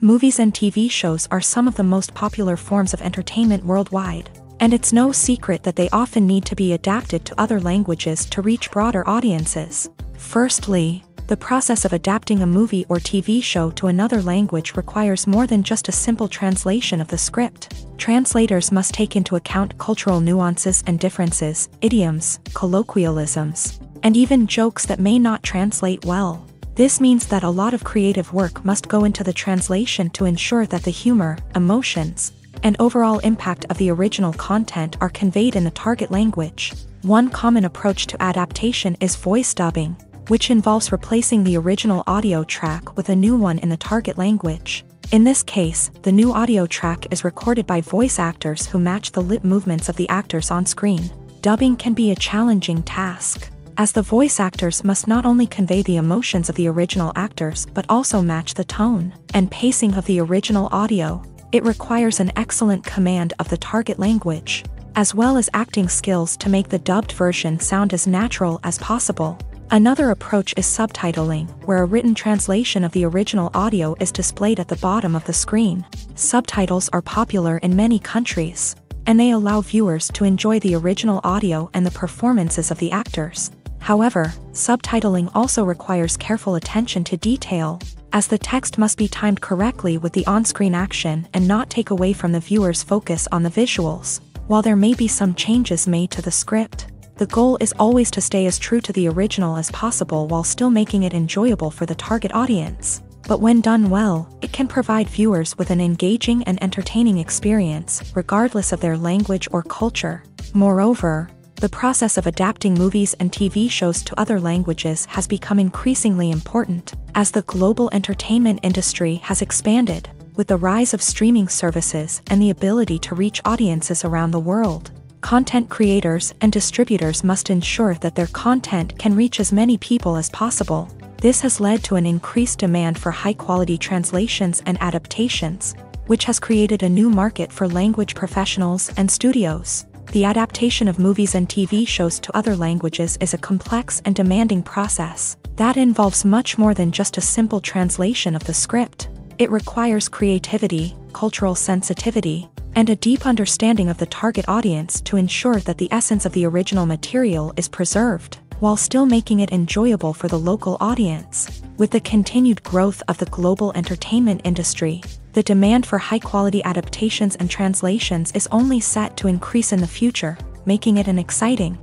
Movies and TV shows are some of the most popular forms of entertainment worldwide, and it's no secret that they often need to be adapted to other languages to reach broader audiences. Firstly, the process of adapting a movie or TV show to another language requires more than just a simple translation of the script. Translators must take into account cultural nuances and differences, idioms, colloquialisms, and even jokes that may not translate well. This means that a lot of creative work must go into the translation to ensure that the humor, emotions, and overall impact of the original content are conveyed in the target language. One common approach to adaptation is voice dubbing, which involves replacing the original audio track with a new one in the target language. In this case, the new audio track is recorded by voice actors who match the lip movements of the actors on screen. Dubbing can be a challenging task, as the voice actors must not only convey the emotions of the original actors but also match the tone and pacing of the original audio. It requires an excellent command of the target language, as well as acting skills to make the dubbed version sound as natural as possible. Another approach is subtitling, where a written translation of the original audio is displayed at the bottom of the screen. Subtitles are popular in many countries, and they allow viewers to enjoy the original audio and the performances of the actors. However, subtitling also requires careful attention to detail, as the text must be timed correctly with the on-screen action and not take away from the viewer's focus on the visuals. While there may be some changes made to the script, the goal is always to stay as true to the original as possible while still making it enjoyable for the target audience. But when done well, it can provide viewers with an engaging and entertaining experience, regardless of their language or culture. Moreover, The process of adapting movies and TV shows to other languages has become increasingly important as the global entertainment industry has expanded, with the rise of streaming services and the ability to reach audiences around the world. Content creators and distributors must ensure that their content can reach as many people as possible. This has led to an increased demand for high-quality translations and adaptations, which has created a new market for language professionals and studios. The adaptation of movies and TV shows to other languages is a complex and demanding process that involves much more than just a simple translation of the script. It requires creativity, cultural sensitivity, and a deep understanding of the target audience to ensure that the essence of the original material is preserved, while still making it enjoyable for the local audience. With the continued growth of the global entertainment industry, the demand for high-quality adaptations and translations is only set to increase in the future, making it an exciting.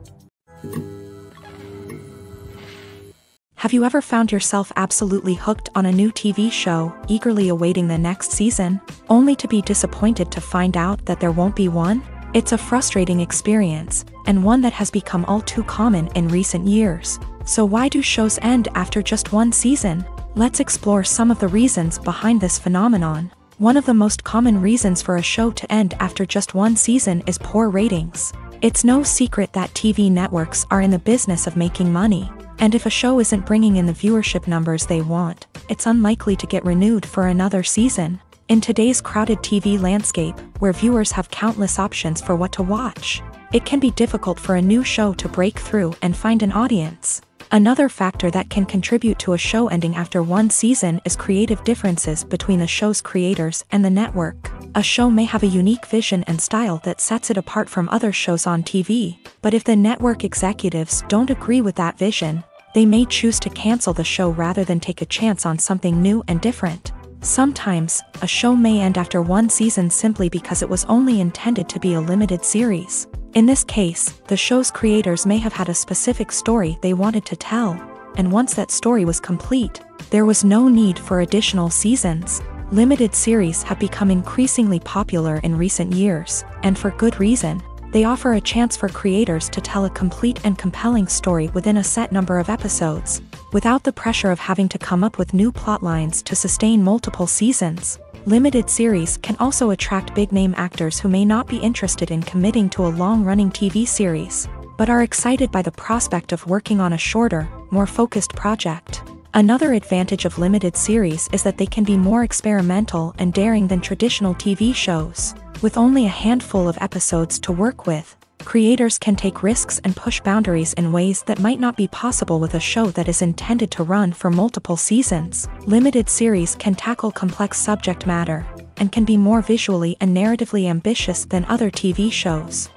Have you ever found yourself absolutely hooked on a new TV show, eagerly awaiting the next season, only to be disappointed to find out that there won't be one? It's a frustrating experience, and one that has become all too common in recent years. So why do shows end after just one season? Let's explore some of the reasons behind this phenomenon. One of the most common reasons for a show to end after just one season is poor ratings. It's no secret that TV networks are in the business of making money, and if a show isn't bringing in the viewership numbers they want, it's unlikely to get renewed for another season. In today's crowded TV landscape, where viewers have countless options for what to watch, it can be difficult for a new show to break through and find an audience. Another factor that can contribute to a show ending after one season is creative differences between the show's creators and the network. A show may have a unique vision and style that sets it apart from other shows on TV, but if the network executives don't agree with that vision, they may choose to cancel the show rather than take a chance on something new and different. Sometimes, a show may end after one season simply because it was only intended to be a limited series. In this case, the show's creators may have had a specific story they wanted to tell, and once that story was complete, there was no need for additional seasons. Limited series have become increasingly popular in recent years, and for good reason. They offer a chance for creators to tell a complete and compelling story within a set number of episodes, without the pressure of having to come up with new plotlines to sustain multiple seasons. Limited series can also attract big-name actors who may not be interested in committing to a long-running TV series, but are excited by the prospect of working on a shorter, more focused project. Another advantage of limited series is that they can be more experimental and daring than traditional TV shows. With only a handful of episodes to work with, creators can take risks and push boundaries in ways that might not be possible with a show that is intended to run for multiple seasons. Limited series can tackle complex subject matter, and can be more visually and narratively ambitious than other TV shows.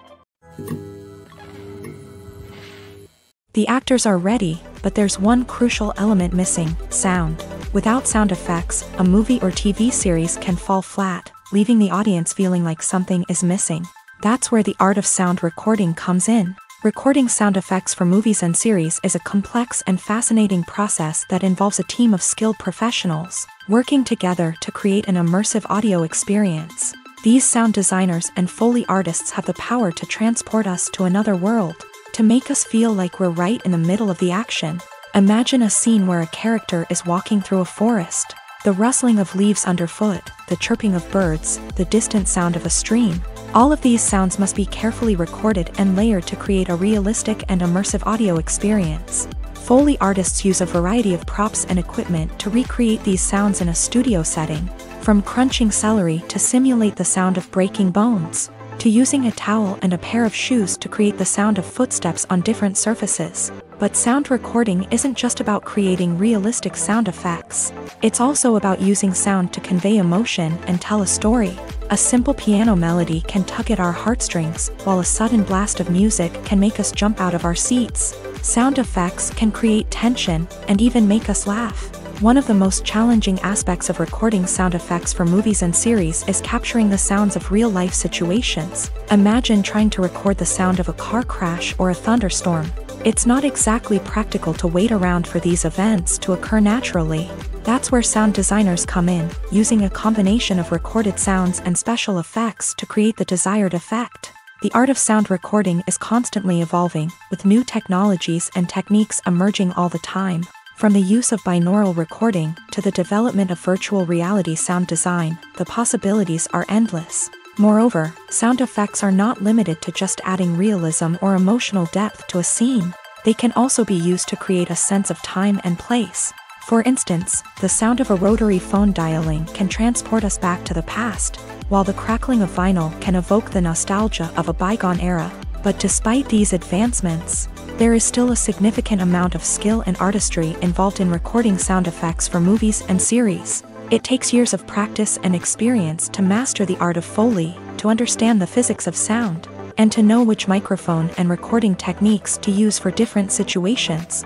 The actors are ready, but there's one crucial element missing: sound. Without sound effects, a movie or TV series can fall flat, leaving the audience feeling like something is missing. That's where the art of sound recording comes in. Recording sound effects for movies and series is a complex and fascinating process that involves a team of skilled professionals working together to create an immersive audio experience. These sound designers and Foley artists have the power to transport us to another world, to make us feel like we're right in the middle of the action. Imagine a scene where a character is walking through a forest. The rustling of leaves underfoot, the chirping of birds, the distant sound of a stream. All of these sounds must be carefully recorded and layered to create a realistic and immersive audio experience. Foley artists use a variety of props and equipment to recreate these sounds in a studio setting, from crunching celery to simulate the sound of breaking bones, to using a towel and a pair of shoes to create the sound of footsteps on different surfaces. But sound recording isn't just about creating realistic sound effects. It's also about using sound to convey emotion and tell a story. A simple piano melody can tug at our heartstrings, while a sudden blast of music can make us jump out of our seats. Sound effects can create tension and even make us laugh. One of the most challenging aspects of recording sound effects for movies and series is capturing the sounds of real-life situations. Imagine trying to record the sound of a car crash or a thunderstorm. It's not exactly practical to wait around for these events to occur naturally. That's where sound designers come in, using a combination of recorded sounds and special effects to create the desired effect. The art of sound recording is constantly evolving, with new technologies and techniques emerging all the time. From the use of binaural recording to the development of virtual reality sound design, the possibilities are endless. Moreover, sound effects are not limited to just adding realism or emotional depth to a scene. They can also be used to create a sense of time and place. For instance, the sound of a rotary phone dialing can transport us back to the past, while the crackling of vinyl can evoke the nostalgia of a bygone era. But despite these advancements, there is still a significant amount of skill and artistry involved in recording sound effects for movies and series. It takes years of practice and experience to master the art of Foley, to understand the physics of sound, and to know which microphone and recording techniques to use for different situations.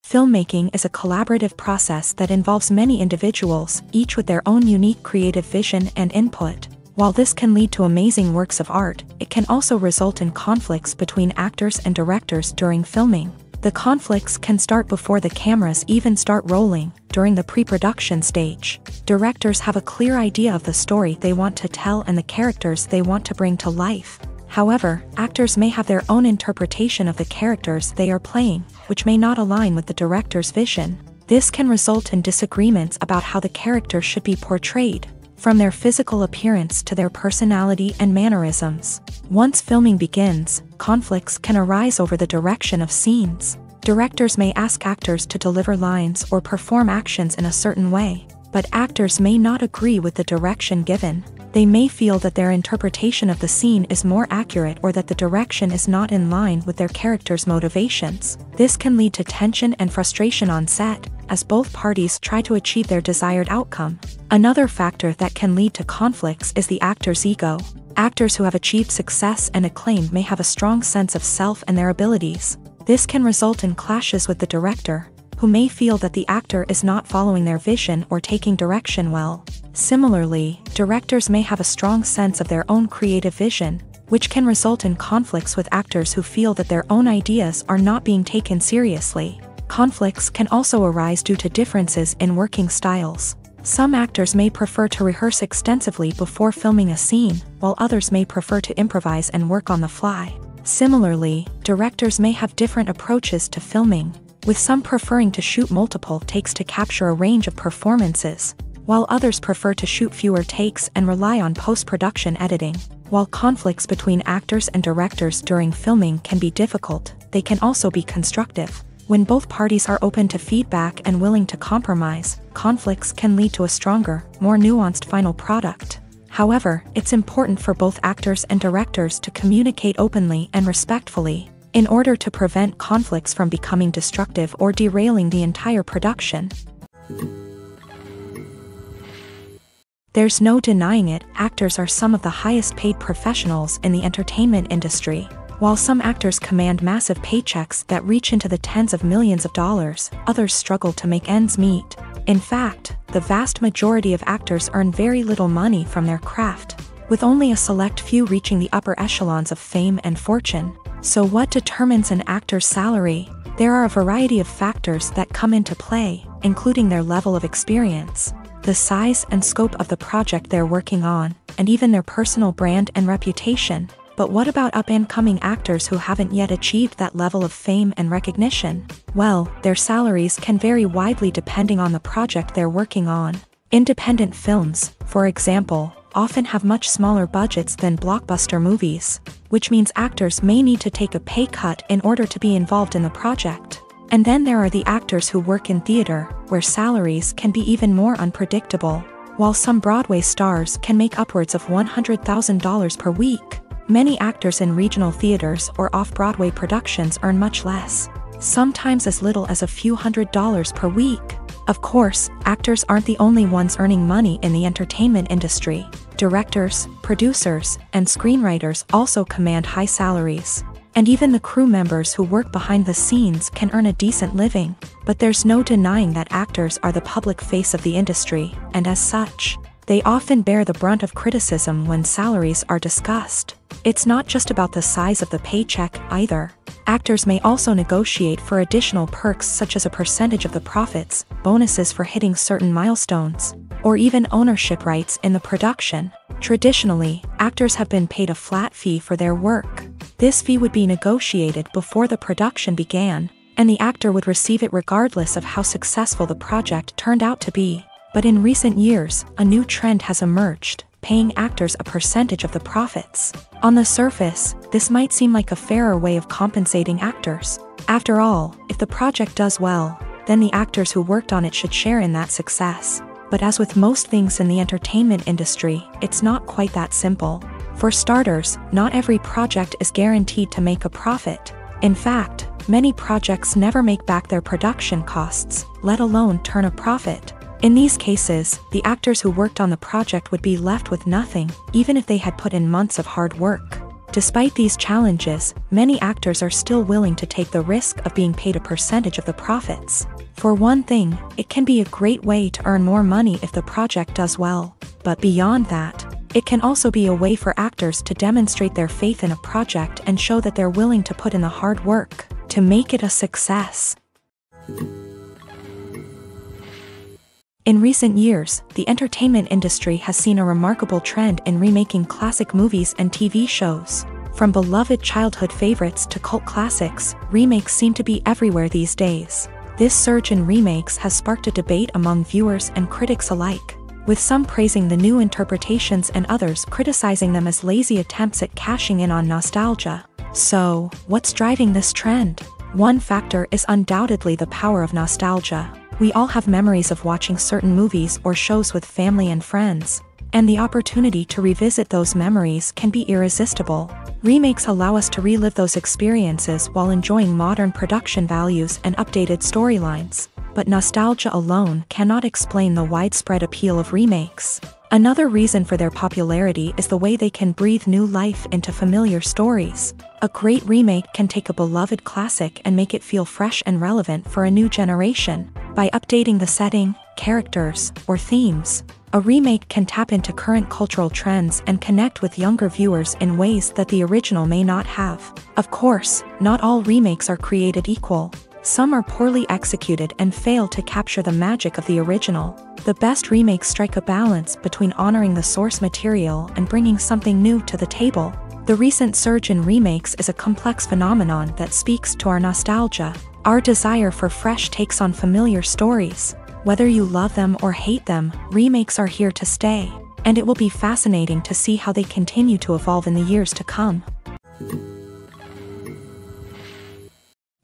Filmmaking is a collaborative process that involves many individuals, each with their own unique creative vision and input. While this can lead to amazing works of art, it can also result in conflicts between actors and directors during filming. The conflicts can start before the cameras even start rolling, during the pre-production stage. Directors have a clear idea of the story they want to tell and the characters they want to bring to life. However, actors may have their own interpretation of the characters they are playing, which may not align with the director's vision. This can result in disagreements about how the character should be portrayed, from their physical appearance to their personality and mannerisms. Once filming begins, conflicts can arise over the direction of scenes. Directors may ask actors to deliver lines or perform actions in a certain way, but actors may not agree with the direction given. They may feel that their interpretation of the scene is more accurate or that the direction is not in line with their character's motivations. This can lead to tension and frustration on set, as both parties try to achieve their desired outcome. Another factor that can lead to conflicts is the actor's ego. Actors who have achieved success and acclaim may have a strong sense of self and their abilities. This can result in clashes with the director, who may feel that the actor is not following their vision or taking direction well. Similarly, directors may have a strong sense of their own creative vision, which can result in conflicts with actors who feel that their own ideas are not being taken seriously. Conflicts can also arise due to differences in working styles. Some actors may prefer to rehearse extensively before filming a scene, while others may prefer to improvise and work on the fly. Similarly, directors may have different approaches to filming, with some preferring to shoot multiple takes to capture a range of performances, while others prefer to shoot fewer takes and rely on post-production editing. While conflicts between actors and directors during filming can be difficult, they can also be constructive. When both parties are open to feedback and willing to compromise, conflicts can lead to a stronger, more nuanced final product. However, it's important for both actors and directors to communicate openly and respectfully, in order to prevent conflicts from becoming destructive or derailing the entire production. There's no denying it, actors are some of the highest paid professionals in the entertainment industry. While some actors command massive paychecks that reach into the tens of millions of dollars, others struggle to make ends meet. In fact, the vast majority of actors earn very little money from their craft, with only a select few reaching the upper echelons of fame and fortune. So what determines an actor's salary? There are a variety of factors that come into play, including their level of experience, the size and scope of the project they're working on, and even their personal brand and reputation. But what about up-and-coming actors who haven't yet achieved that level of fame and recognition? Well, their salaries can vary widely depending on the project they're working on. Independent films, for example, often have much smaller budgets than blockbuster movies, which means actors may need to take a pay cut in order to be involved in the project. And then there are the actors who work in theater, where salaries can be even more unpredictable. While some Broadway stars can make upwards of $100,000 per week, many actors in regional theaters or off-Broadway productions earn much less, sometimes as little as a few $100s per week. Of course, actors aren't the only ones earning money in the entertainment industry. Directors, producers, and screenwriters also command high salaries. And even the crew members who work behind the scenes can earn a decent living. But there's no denying that actors are the public face of the industry, and as such, they often bear the brunt of criticism when salaries are discussed. It's not just about the size of the paycheck, either. Actors may also negotiate for additional perks such as a percentage of the profits, bonuses for hitting certain milestones, or even ownership rights in the production. Traditionally, actors have been paid a flat fee for their work. This fee would be negotiated before the production began, and the actor would receive it regardless of how successful the project turned out to be. But in recent years, a new trend has emerged, paying actors a percentage of the profits. On the surface, this might seem like a fairer way of compensating actors. After all, if the project does well, then the actors who worked on it should share in that success. But as with most things in the entertainment industry, it's not quite that simple. For starters, not every project is guaranteed to make a profit. In fact, many projects never make back their production costs, let alone turn a profit. In these cases, the actors who worked on the project would be left with nothing, even if they had put in months of hard work. Despite these challenges, many actors are still willing to take the risk of being paid a percentage of the profits. For one thing, it can be a great way to earn more money if the project does well. But beyond that, it can also be a way for actors to demonstrate their faith in a project and show that they're willing to put in the hard work to make it a success. In recent years, the entertainment industry has seen a remarkable trend in remaking classic movies and TV shows. From beloved childhood favorites to cult classics, remakes seem to be everywhere these days. This surge in remakes has sparked a debate among viewers and critics alike, with some praising the new interpretations and others criticizing them as lazy attempts at cashing in on nostalgia. So, what's driving this trend? One factor is undoubtedly the power of nostalgia. We all have memories of watching certain movies or shows with family and friends, and the opportunity to revisit those memories can be irresistible. Remakes allow us to relive those experiences while enjoying modern production values and updated storylines. But nostalgia alone cannot explain the widespread appeal of remakes. Another reason for their popularity is the way they can breathe new life into familiar stories. A great remake can take a beloved classic and make it feel fresh and relevant for a new generation. By updating the setting, characters, or themes, a remake can tap into current cultural trends and connect with younger viewers in ways that the original may not have. Of course, not all remakes are created equal. Some are poorly executed and fail to capture the magic of the original. The best remakes strike a balance between honoring the source material and bringing something new to the table. The recent surge in remakes is a complex phenomenon that speaks to our nostalgia, our desire for fresh takes on familiar stories. Whether you love them or hate them, remakes are here to stay, and it will be fascinating to see how they continue to evolve in the years to come.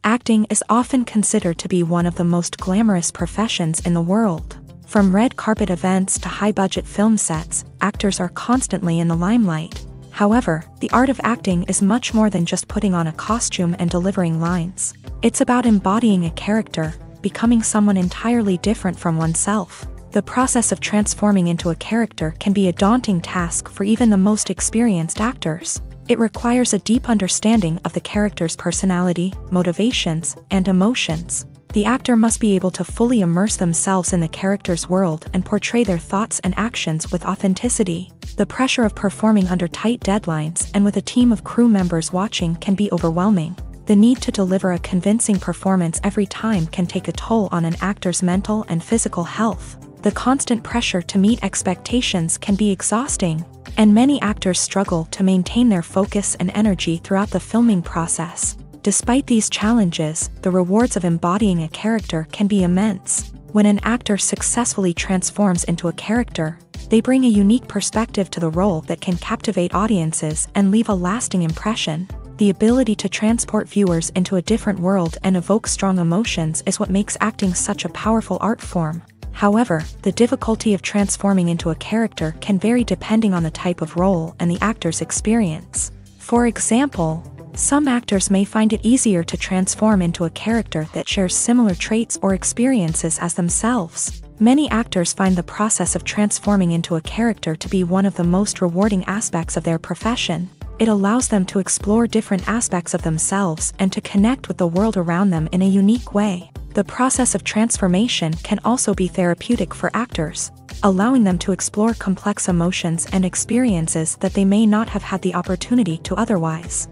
Acting is often considered to be one of the most glamorous professions in the world. From red carpet events to high-budget film sets, actors are constantly in the limelight. However, the art of acting is much more than just putting on a costume and delivering lines. It's about embodying a character, becoming someone entirely different from oneself. The process of transforming into a character can be a daunting task for even the most experienced actors. It requires a deep understanding of the character's personality, motivations, and emotions. The actor must be able to fully immerse themselves in the character's world and portray their thoughts and actions with authenticity. The pressure of performing under tight deadlines and with a team of crew members watching can be overwhelming. The need to deliver a convincing performance every time can take a toll on an actor's mental and physical health. The constant pressure to meet expectations can be exhausting, and many actors struggle to maintain their focus and energy throughout the filming process. Despite these challenges, the rewards of embodying a character can be immense. When an actor successfully transforms into a character, they bring a unique perspective to the role that can captivate audiences and leave a lasting impression. The ability to transport viewers into a different world and evoke strong emotions is what makes acting such a powerful art form. However, the difficulty of transforming into a character can vary depending on the type of role and the actor's experience. For example, some actors may find it easier to transform into a character that shares similar traits or experiences as themselves. Many actors find the process of transforming into a character to be one of the most rewarding aspects of their profession. It allows them to explore different aspects of themselves and to connect with the world around them in a unique way. The process of transformation can also be therapeutic for actors, allowing them to explore complex emotions and experiences that they may not have had the opportunity to otherwise.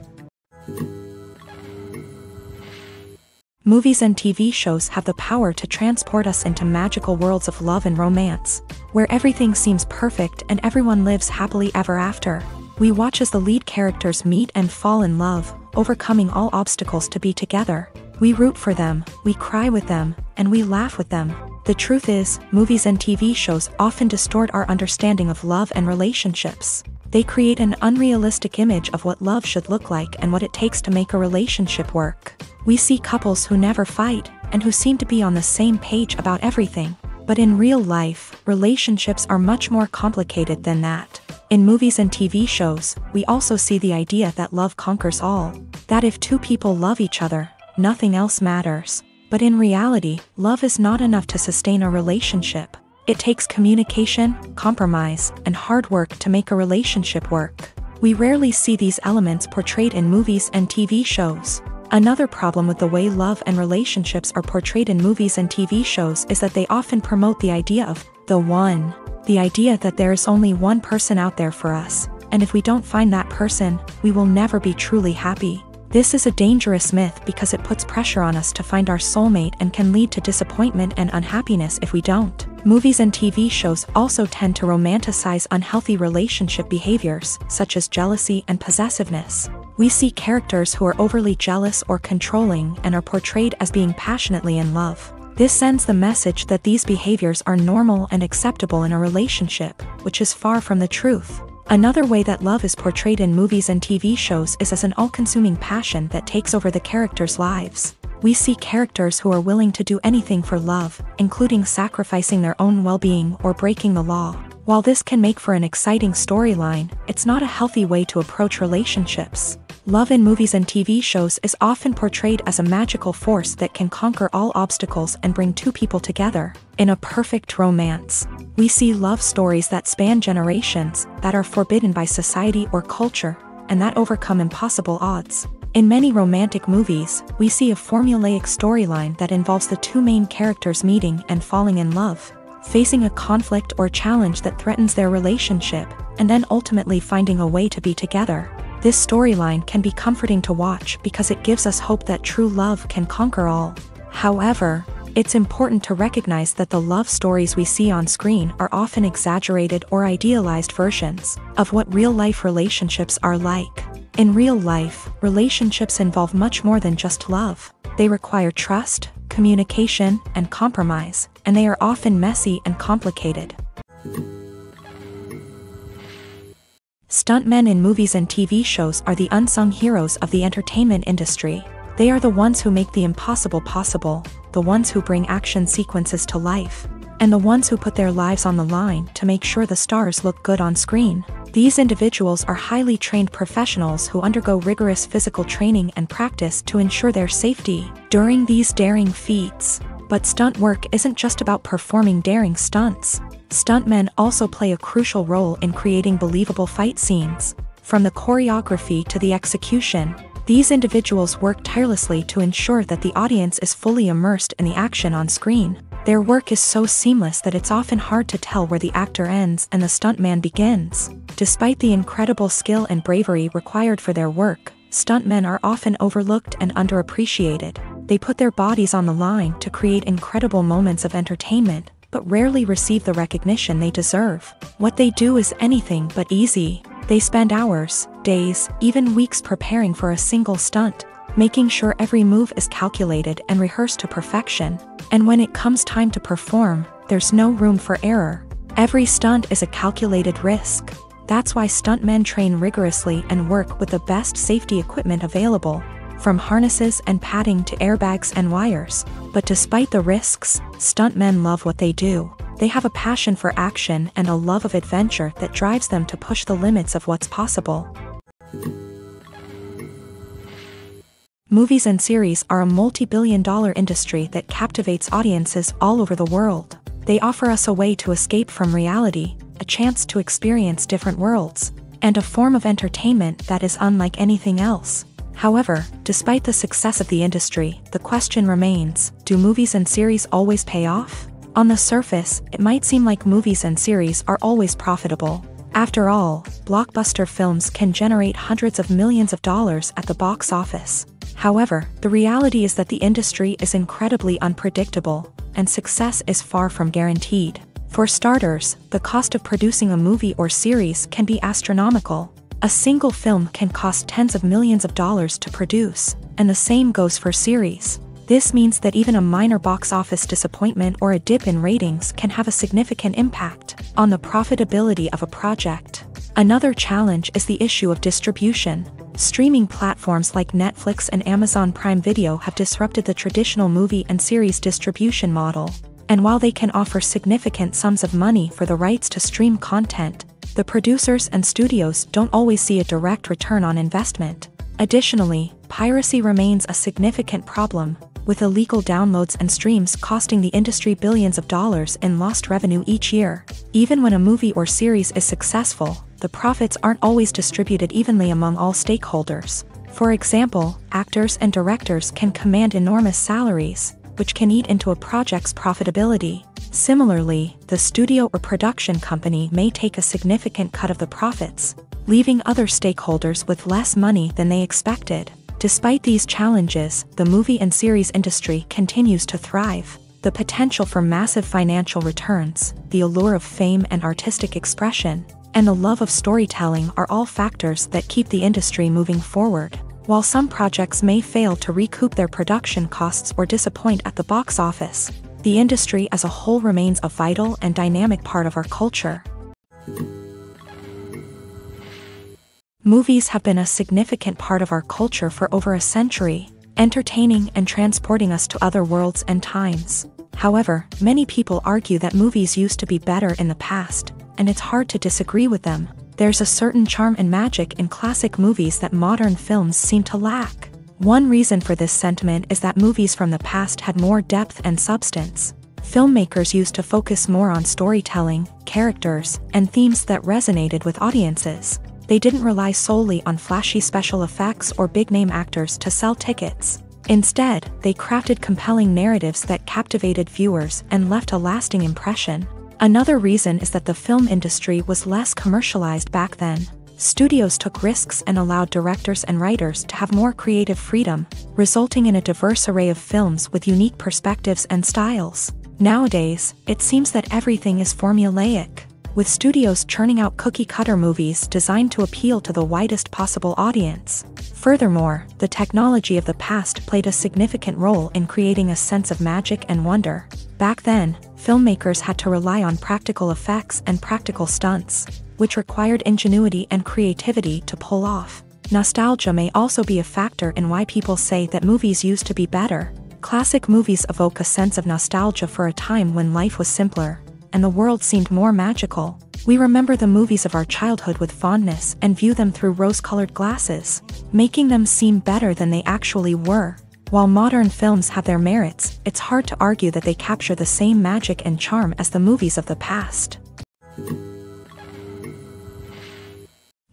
Movies and TV shows have the power to transport us into magical worlds of love and romance, where everything seems perfect and everyone lives happily ever after. We watch as the lead characters meet and fall in love, overcoming all obstacles to be together. We root for them, we cry with them, and we laugh with them. The truth is, movies and TV shows often distort our understanding of love and relationships. They create an unrealistic image of what love should look like and what it takes to make a relationship work. We see couples who never fight, and who seem to be on the same page about everything. But in real life, relationships are much more complicated than that. In movies and TV shows, we also see the idea that love conquers all. That if two people love each other, nothing else matters. But in reality, love is not enough to sustain a relationship. It takes communication, compromise, and hard work to make a relationship work. We rarely see these elements portrayed in movies and TV shows. Another problem with the way love and relationships are portrayed in movies and TV shows is that they often promote the idea of the one. The idea that there is only one person out there for us, and if we don't find that person, we will never be truly happy. This is a dangerous myth because it puts pressure on us to find our soulmate and can lead to disappointment and unhappiness if we don't. Movies and TV shows also tend to romanticize unhealthy relationship behaviors, such as jealousy and possessiveness. We see characters who are overly jealous or controlling and are portrayed as being passionately in love. This sends the message that these behaviors are normal and acceptable in a relationship, which is far from the truth. Another way that love is portrayed in movies and TV shows is as an all-consuming passion that takes over the characters' lives. We see characters who are willing to do anything for love, including sacrificing their own well-being or breaking the law. While this can make for an exciting storyline, it's not a healthy way to approach relationships. Love in movies and TV shows is often portrayed as a magical force that can conquer all obstacles and bring two people together. In a perfect romance, we see love stories that span generations, that are forbidden by society or culture, and that overcome impossible odds. In many romantic movies, we see a formulaic storyline that involves the two main characters meeting and falling in love, facing a conflict or challenge that threatens their relationship, and then ultimately finding a way to be together. This storyline can be comforting to watch because it gives us hope that true love can conquer all. However, it's important to recognize that the love stories we see on screen are often exaggerated or idealized versions of what real-life relationships are like. In real life, relationships involve much more than just love. They require trust, communication, and compromise, and they are often messy and complicated. Stuntmen in movies and TV shows are the unsung heroes of the entertainment industry. They are the ones who make the impossible possible, the ones who bring action sequences to life, and the ones who put their lives on the line to make sure the stars look good on screen. These individuals are highly trained professionals who undergo rigorous physical training and practice to ensure their safety during these daring feats. But stunt work isn't just about performing daring stunts. Stuntmen also play a crucial role in creating believable fight scenes. From the choreography to the execution, these individuals work tirelessly to ensure that the audience is fully immersed in the action on screen. Their work is so seamless that it's often hard to tell where the actor ends and the stuntman begins. Despite the incredible skill and bravery required for their work, stuntmen are often overlooked and underappreciated. They put their bodies on the line to create incredible moments of entertainment, but rarely receive the recognition they deserve. What they do is anything but easy. They spend hours, days, even weeks preparing for a single stunt, making sure every move is calculated and rehearsed to perfection. And when it comes time to perform, there's no room for error. Every stunt is a calculated risk. That's why stuntmen train rigorously and work with the best safety equipment available, from harnesses and padding to airbags and wires. But despite the risks, stuntmen love what they do. They have a passion for action and a love of adventure that drives them to push the limits of what's possible. Movies and series are a multi-billion-dollar industry that captivates audiences all over the world. They offer us a way to escape from reality, a chance to experience different worlds, and a form of entertainment that is unlike anything else. However, despite the success of the industry, the question remains, do movies and series always pay off? On the surface, it might seem like movies and series are always profitable. After all, blockbuster films can generate hundreds of millions of dollars at the box office. However, the reality is that the industry is incredibly unpredictable, and success is far from guaranteed. For starters, the cost of producing a movie or series can be astronomical. A single film can cost tens of millions of dollars to produce, and the same goes for series. This means that even a minor box office disappointment or a dip in ratings can have a significant impact on the profitability of a project. Another challenge is the issue of distribution. Streaming platforms like Netflix and Amazon Prime Video have disrupted the traditional movie and series distribution model. And while they can offer significant sums of money for the rights to stream content, the producers and studios don't always see a direct return on investment. Additionally, piracy remains a significant problem, with illegal downloads and streams costing the industry billions of dollars in lost revenue each year. Even when a movie or series is successful, the profits aren't always distributed evenly among all stakeholders. For example, actors and directors can command enormous salaries, which can eat into a project's profitability. Similarly, the studio or production company may take a significant cut of the profits, leaving other stakeholders with less money than they expected. Despite these challenges, the movie and series industry continues to thrive. The potential for massive financial returns, the allure of fame and artistic expression, and the love of storytelling are all factors that keep the industry moving forward. While some projects may fail to recoup their production costs or disappoint at the box office, the industry as a whole remains a vital and dynamic part of our culture. Movies have been a significant part of our culture for over a century, entertaining and transporting us to other worlds and times. However, many people argue that movies used to be better in the past, and it's hard to disagree with them. There's a certain charm and magic in classic movies that modern films seem to lack. One reason for this sentiment is that movies from the past had more depth and substance. Filmmakers used to focus more on storytelling, characters, and themes that resonated with audiences. They didn't rely solely on flashy special effects or big-name actors to sell tickets. Instead, they crafted compelling narratives that captivated viewers and left a lasting impression. Another reason is that the film industry was less commercialized back then. Studios took risks and allowed directors and writers to have more creative freedom, resulting in a diverse array of films with unique perspectives and styles. Nowadays, it seems that everything is formulaic, with studios churning out cookie-cutter movies designed to appeal to the widest possible audience. Furthermore, the technology of the past played a significant role in creating a sense of magic and wonder. Back then, filmmakers had to rely on practical effects and practical stunts, which required ingenuity and creativity to pull off. Nostalgia may also be a factor in why people say that movies used to be better. Classic movies evoke a sense of nostalgia for a time when life was simpler, and the world seemed more magical. We remember the movies of our childhood with fondness and view them through rose-colored glasses, making them seem better than they actually were. While modern films have their merits, it's hard to argue that they capture the same magic and charm as the movies of the past.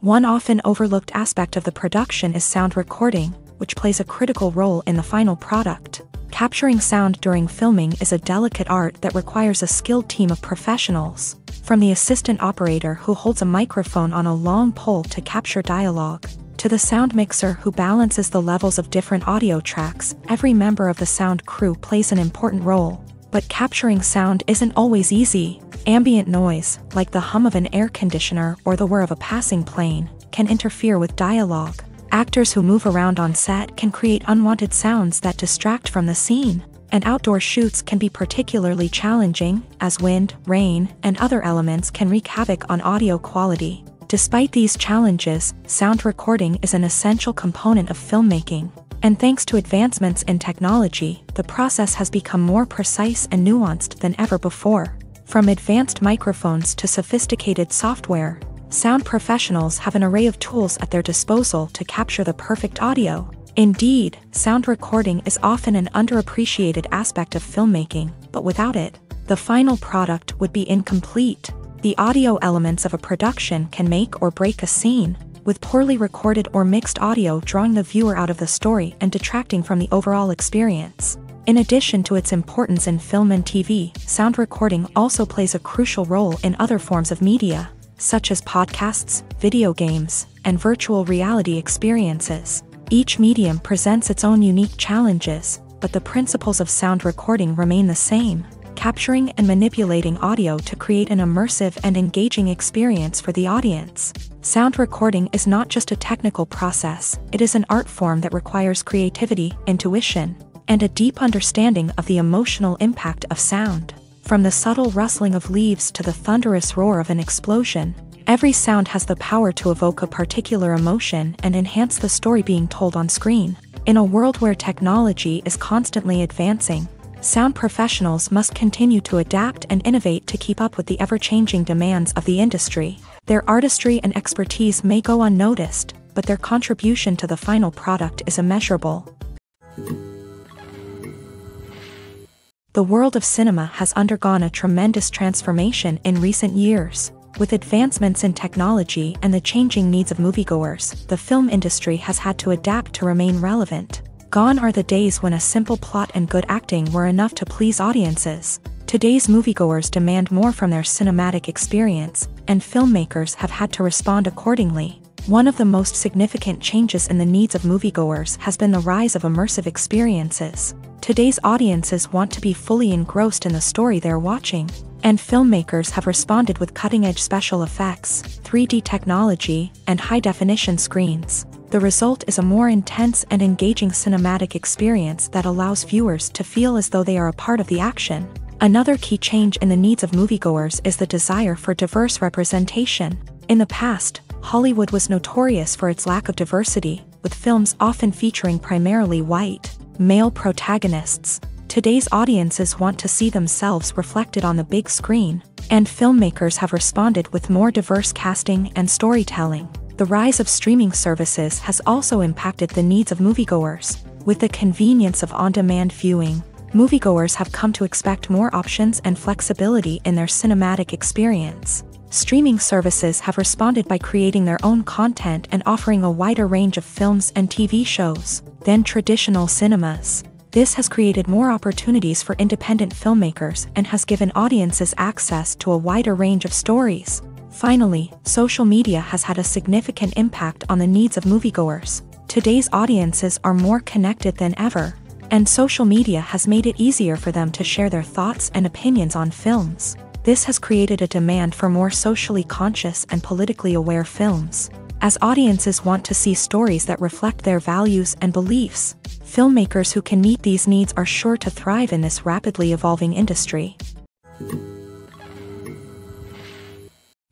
One often overlooked aspect of the production is sound recording, which plays a critical role in the final product. Capturing sound during filming is a delicate art that requires a skilled team of professionals. From the assistant operator who holds a microphone on a long pole to capture dialogue, to the sound mixer who balances the levels of different audio tracks, every member of the sound crew plays an important role. But capturing sound isn't always easy. Ambient noise, like the hum of an air conditioner or the whir of a passing plane, can interfere with dialogue. Actors who move around on set can create unwanted sounds that distract from the scene. And outdoor shoots can be particularly challenging, as wind, rain, and other elements can wreak havoc on audio quality. Despite these challenges, sound recording is an essential component of filmmaking. And thanks to advancements in technology, the process has become more precise and nuanced than ever before. From advanced microphones to sophisticated software, sound professionals have an array of tools at their disposal to capture the perfect audio. Indeed, sound recording is often an underappreciated aspect of filmmaking, but without it, the final product would be incomplete. The audio elements of a production can make or break a scene, with poorly recorded or mixed audio drawing the viewer out of the story and detracting from the overall experience. In addition to its importance in film and TV, sound recording also plays a crucial role in other forms of media, such as podcasts, video games, and virtual reality experiences. Each medium presents its own unique challenges, but the principles of sound recording remain the same, capturing and manipulating audio to create an immersive and engaging experience for the audience. Sound recording is not just a technical process, it is an art form that requires creativity, intuition, and a deep understanding of the emotional impact of sound. From the subtle rustling of leaves to the thunderous roar of an explosion, every sound has the power to evoke a particular emotion and enhance the story being told on screen. In a world where technology is constantly advancing, sound professionals must continue to adapt and innovate to keep up with the ever-changing demands of the industry. Their artistry and expertise may go unnoticed, but their contribution to the final product is immeasurable. The world of cinema has undergone a tremendous transformation in recent years. With advancements in technology and the changing needs of moviegoers, the film industry has had to adapt to remain relevant. Gone are the days when a simple plot and good acting were enough to please audiences. Today's moviegoers demand more from their cinematic experience, and filmmakers have had to respond accordingly. One of the most significant changes in the needs of moviegoers has been the rise of immersive experiences. Today's audiences want to be fully engrossed in the story they're watching, and filmmakers have responded with cutting-edge special effects, 3D technology, and high-definition screens. The result is a more intense and engaging cinematic experience that allows viewers to feel as though they are a part of the action. Another key change in the needs of moviegoers is the desire for diverse representation. In the past, Hollywood was notorious for its lack of diversity, with films often featuring primarily white, male protagonists. Today's audiences want to see themselves reflected on the big screen, and filmmakers have responded with more diverse casting and storytelling. The rise of streaming services has also impacted the needs of moviegoers. With the convenience of on-demand viewing, moviegoers have come to expect more options and flexibility in their cinematic experience. Streaming services have responded by creating their own content and offering a wider range of films and TV shows than traditional cinemas. This has created more opportunities for independent filmmakers and has given audiences access to a wider range of stories. Finally, social media has had a significant impact on the needs of moviegoers. Today's audiences are more connected than ever, and social media has made it easier for them to share their thoughts and opinions on films. This has created a demand for more socially conscious and politically aware films. As audiences want to see stories that reflect their values and beliefs, filmmakers who can meet these needs are sure to thrive in this rapidly evolving industry.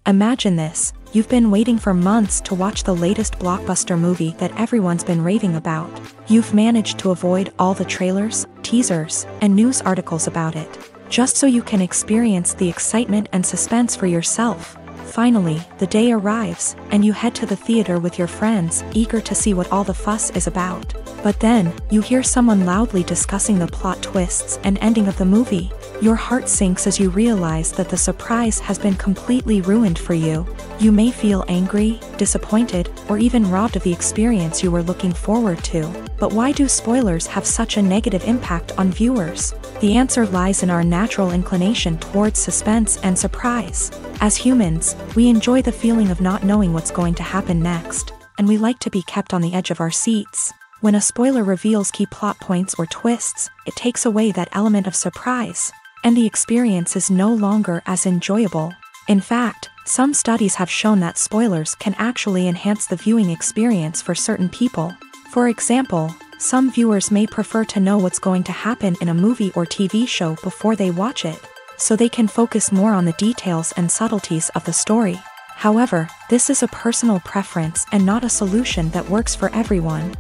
Imagine this: you've been waiting for months to watch the latest blockbuster movie that everyone's been raving about. You've managed to avoid all the trailers, teasers, and news articles about it, just so you can experience the excitement and suspense for yourself. Finally, the day arrives, and you head to the theater with your friends, eager to see what all the fuss is about. But then, you hear someone loudly discussing the plot twists and ending of the movie. Your heart sinks as you realize that the surprise has been completely ruined for you. You may feel angry, disappointed, or even robbed of the experience you were looking forward to. But why do spoilers have such a negative impact on viewers? The answer lies in our natural inclination towards suspense and surprise. As humans, we enjoy the feeling of not knowing what's going to happen next, and we like to be kept on the edge of our seats. When a spoiler reveals key plot points or twists, it takes away that element of surprise, and the experience is no longer as enjoyable. In fact, some studies have shown that spoilers can actually enhance the viewing experience for certain people. For example, some viewers may prefer to know what's going to happen in a movie or TV show before they watch it, so they can focus more on the details and subtleties of the story. However, this is a personal preference and not a solution that works for everyone.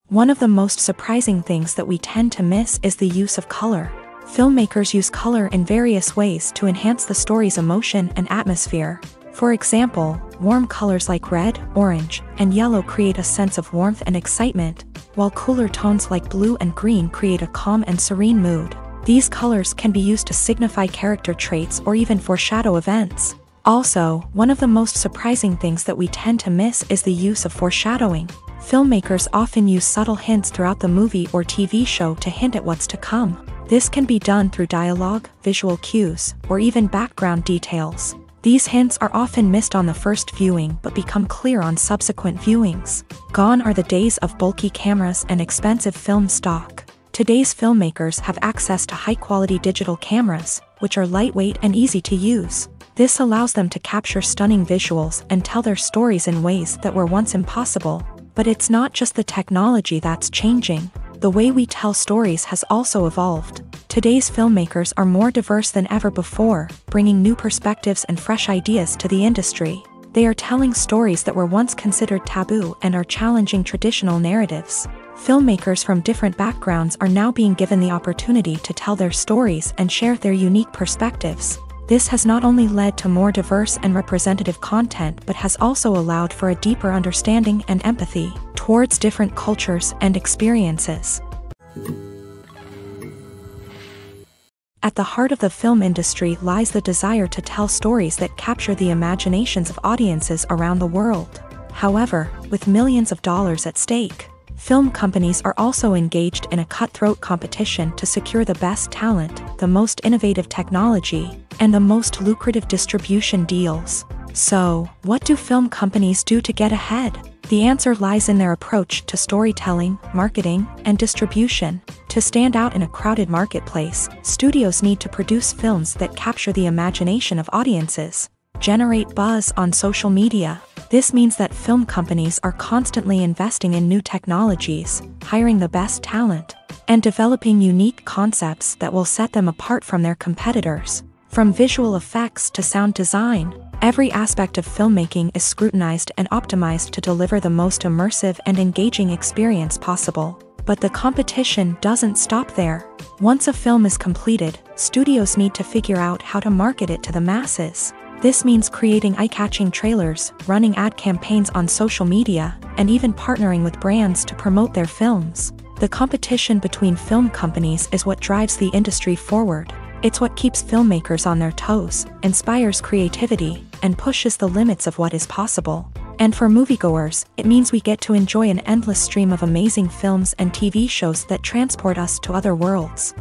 One of the most surprising things that we tend to miss is the use of color. Filmmakers use color in various ways to enhance the story's emotion and atmosphere. For example, warm colors like red, orange, and yellow create a sense of warmth and excitement, while cooler tones like blue and green create a calm and serene mood. These colors can be used to signify character traits or even foreshadow events. Also, one of the most surprising things that we tend to miss is the use of foreshadowing. Filmmakers often use subtle hints throughout the movie or TV show to hint at what's to come. This can be done through dialogue, visual cues, or even background details. These hints are often missed on the first viewing but become clear on subsequent viewings. Gone are the days of bulky cameras and expensive film stock. Today's filmmakers have access to high-quality digital cameras, which are lightweight and easy to use. This allows them to capture stunning visuals and tell their stories in ways that were once impossible. But it's not just the technology that's changing. The way we tell stories has also evolved. Today's filmmakers are more diverse than ever before, bringing new perspectives and fresh ideas to the industry. They are telling stories that were once considered taboo and are challenging traditional narratives. Filmmakers from different backgrounds are now being given the opportunity to tell their stories and share their unique perspectives. This has not only led to more diverse and representative content but has also allowed for a deeper understanding and empathy towards different cultures and experiences. At the heart of the film industry lies the desire to tell stories that capture the imaginations of audiences around the world. However, with millions of dollars at stake, film companies are also engaged in a cutthroat competition to secure the best talent, the most innovative technology, and the most lucrative distribution deals. So, what do film companies do to get ahead? The answer lies in their approach to storytelling, marketing, and distribution. To stand out in a crowded marketplace, studios need to produce films that capture the imagination of audiences, generate buzz on social media. This means that film companies are constantly investing in new technologies, hiring the best talent, and developing unique concepts that will set them apart from their competitors. From visual effects to sound design, every aspect of filmmaking is scrutinized and optimized to deliver the most immersive and engaging experience possible. But the competition doesn't stop there. Once a film is completed, studios need to figure out how to market it to the masses. This means creating eye-catching trailers, running ad campaigns on social media, and even partnering with brands to promote their films. The competition between film companies is what drives the industry forward. It's what keeps filmmakers on their toes, inspires creativity, and pushes the limits of what is possible. And for moviegoers, it means we get to enjoy an endless stream of amazing films and TV shows that transport us to other worlds.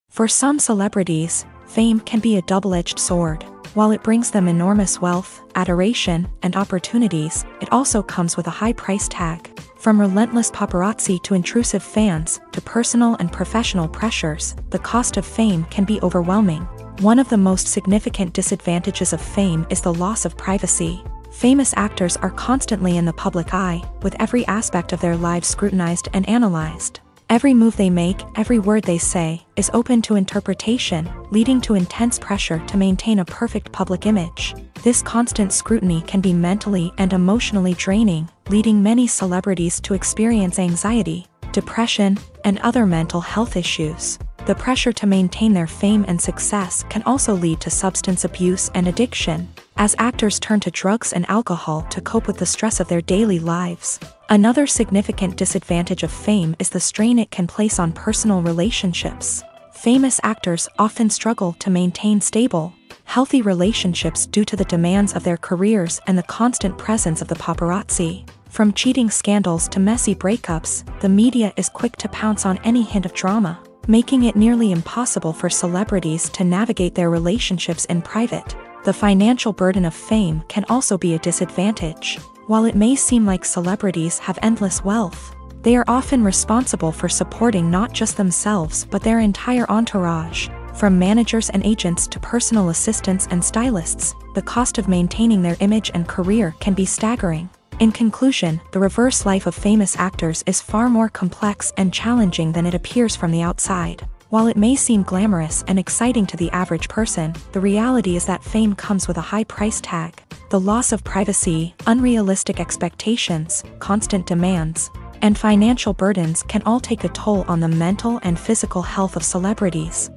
For some celebrities, fame can be a double-edged sword. While it brings them enormous wealth, adoration, and opportunities, it also comes with a high price tag. From relentless paparazzi to intrusive fans, to personal and professional pressures, the cost of fame can be overwhelming. One of the most significant disadvantages of fame is the loss of privacy. Famous actors are constantly in the public eye, with every aspect of their lives scrutinized and analyzed. Every move they make, every word they say, is open to interpretation, leading to intense pressure to maintain a perfect public image. This constant scrutiny can be mentally and emotionally draining, leading many celebrities to experience anxiety, depression, and other mental health issues. The pressure to maintain their fame and success can also lead to substance abuse and addiction, as actors turn to drugs and alcohol to cope with the stress of their daily lives. Another significant disadvantage of fame is the strain it can place on personal relationships. Famous actors often struggle to maintain stable, healthy relationships due to the demands of their careers and the constant presence of the paparazzi. From cheating scandals to messy breakups, the media is quick to pounce on any hint of drama, making it nearly impossible for celebrities to navigate their relationships in private. The financial burden of fame can also be a disadvantage. While it may seem like celebrities have endless wealth, they are often responsible for supporting not just themselves but their entire entourage. From managers and agents to personal assistants and stylists, the cost of maintaining their image and career can be staggering. In conclusion, the reverse life of famous actors is far more complex and challenging than it appears from the outside. While it may seem glamorous and exciting to the average person, the reality is that fame comes with a high price tag. The loss of privacy, unrealistic expectations, constant demands, and financial burdens can all take a toll on the mental and physical health of celebrities.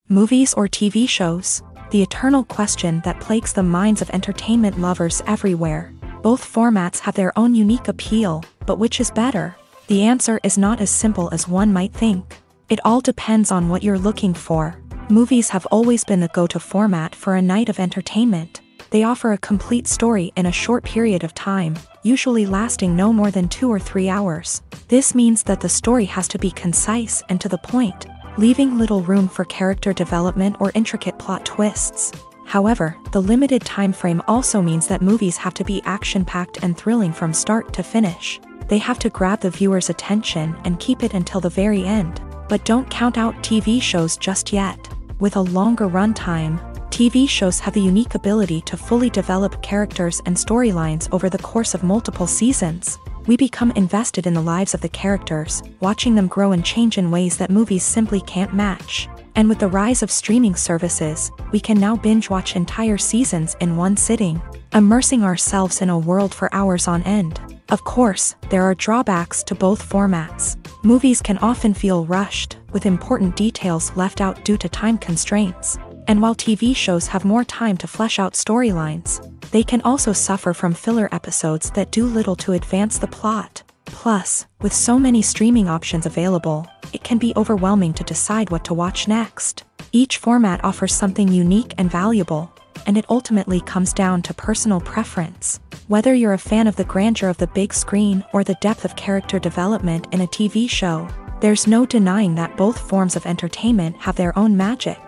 Movies or TV shows? The eternal question that plagues the minds of entertainment lovers everywhere. Both formats have their own unique appeal, but which is better? The answer is not as simple as one might think. It all depends on what you're looking for. Movies have always been the go-to format for a night of entertainment. They offer a complete story in a short period of time, usually lasting no more than 2 or 3 hours. This means that the story has to be concise and to the point. leaving little room for character development or intricate plot twists. However, the limited time frame also means that movies have to be action-packed and thrilling from start to finish. They have to grab the viewer's attention and keep it until the very end. But don't count out TV shows just yet. With a longer runtime, TV shows have the unique ability to fully develop characters and storylines over the course of multiple seasons. We become invested in the lives of the characters, watching them grow and change in ways that movies simply can't match. And with the rise of streaming services, we can now binge-watch entire seasons in one sitting, immersing ourselves in a world for hours on end. Of course, there are drawbacks to both formats. Movies can often feel rushed, with important details left out due to time constraints. And while TV shows have more time to flesh out storylines, they can also suffer from filler episodes that do little to advance the plot. Plus, with so many streaming options available, it can be overwhelming to decide what to watch next. Each format offers something unique and valuable, and it ultimately comes down to personal preference. Whether you're a fan of the grandeur of the big screen or the depth of character development in a TV show, there's no denying that both forms of entertainment have their own magic.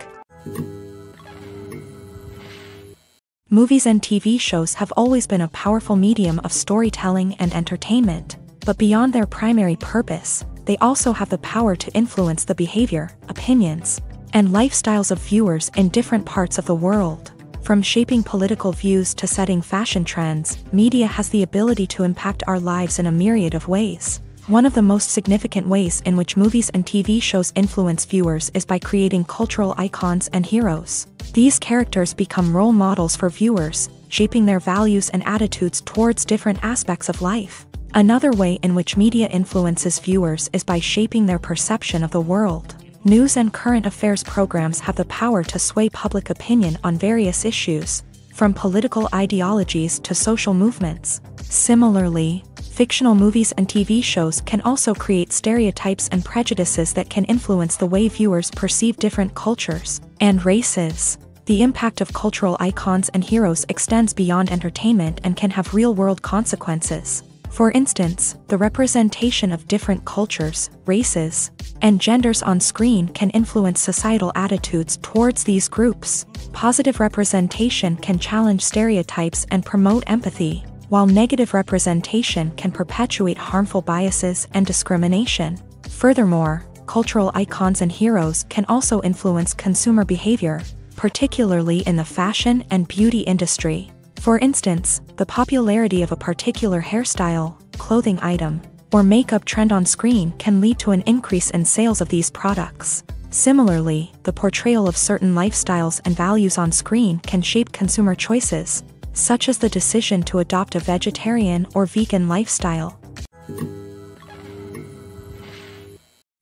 Movies and TV shows have always been a powerful medium of storytelling and entertainment, but beyond their primary purpose, they also have the power to influence the behavior, opinions, and lifestyles of viewers in different parts of the world. From shaping political views to setting fashion trends, media has the ability to impact our lives in a myriad of ways. One of the most significant ways in which movies and TV shows influence viewers is by creating cultural icons and heroes. These characters become role models for viewers, shaping their values and attitudes towards different aspects of life. Another way in which media influences viewers is by shaping their perception of the world. News and current affairs programs have the power to sway public opinion on various issues, from political ideologies to social movements. Similarly, fictional movies and TV shows can also create stereotypes and prejudices that can influence the way viewers perceive different cultures and races. The impact of cultural icons and heroes extends beyond entertainment and can have real-world consequences. For instance, the representation of different cultures, races, and genders on screen can influence societal attitudes towards these groups. Positive representation can challenge stereotypes and promote empathy, while negative representation can perpetuate harmful biases and discrimination. Furthermore, cultural icons and heroes can also influence consumer behavior, particularly in the fashion and beauty industry. For instance, the popularity of a particular hairstyle, clothing item, or makeup trend on screen can lead to an increase in sales of these products. Similarly, the portrayal of certain lifestyles and values on screen can shape consumer choices, such as the decision to adopt a vegetarian or vegan lifestyle.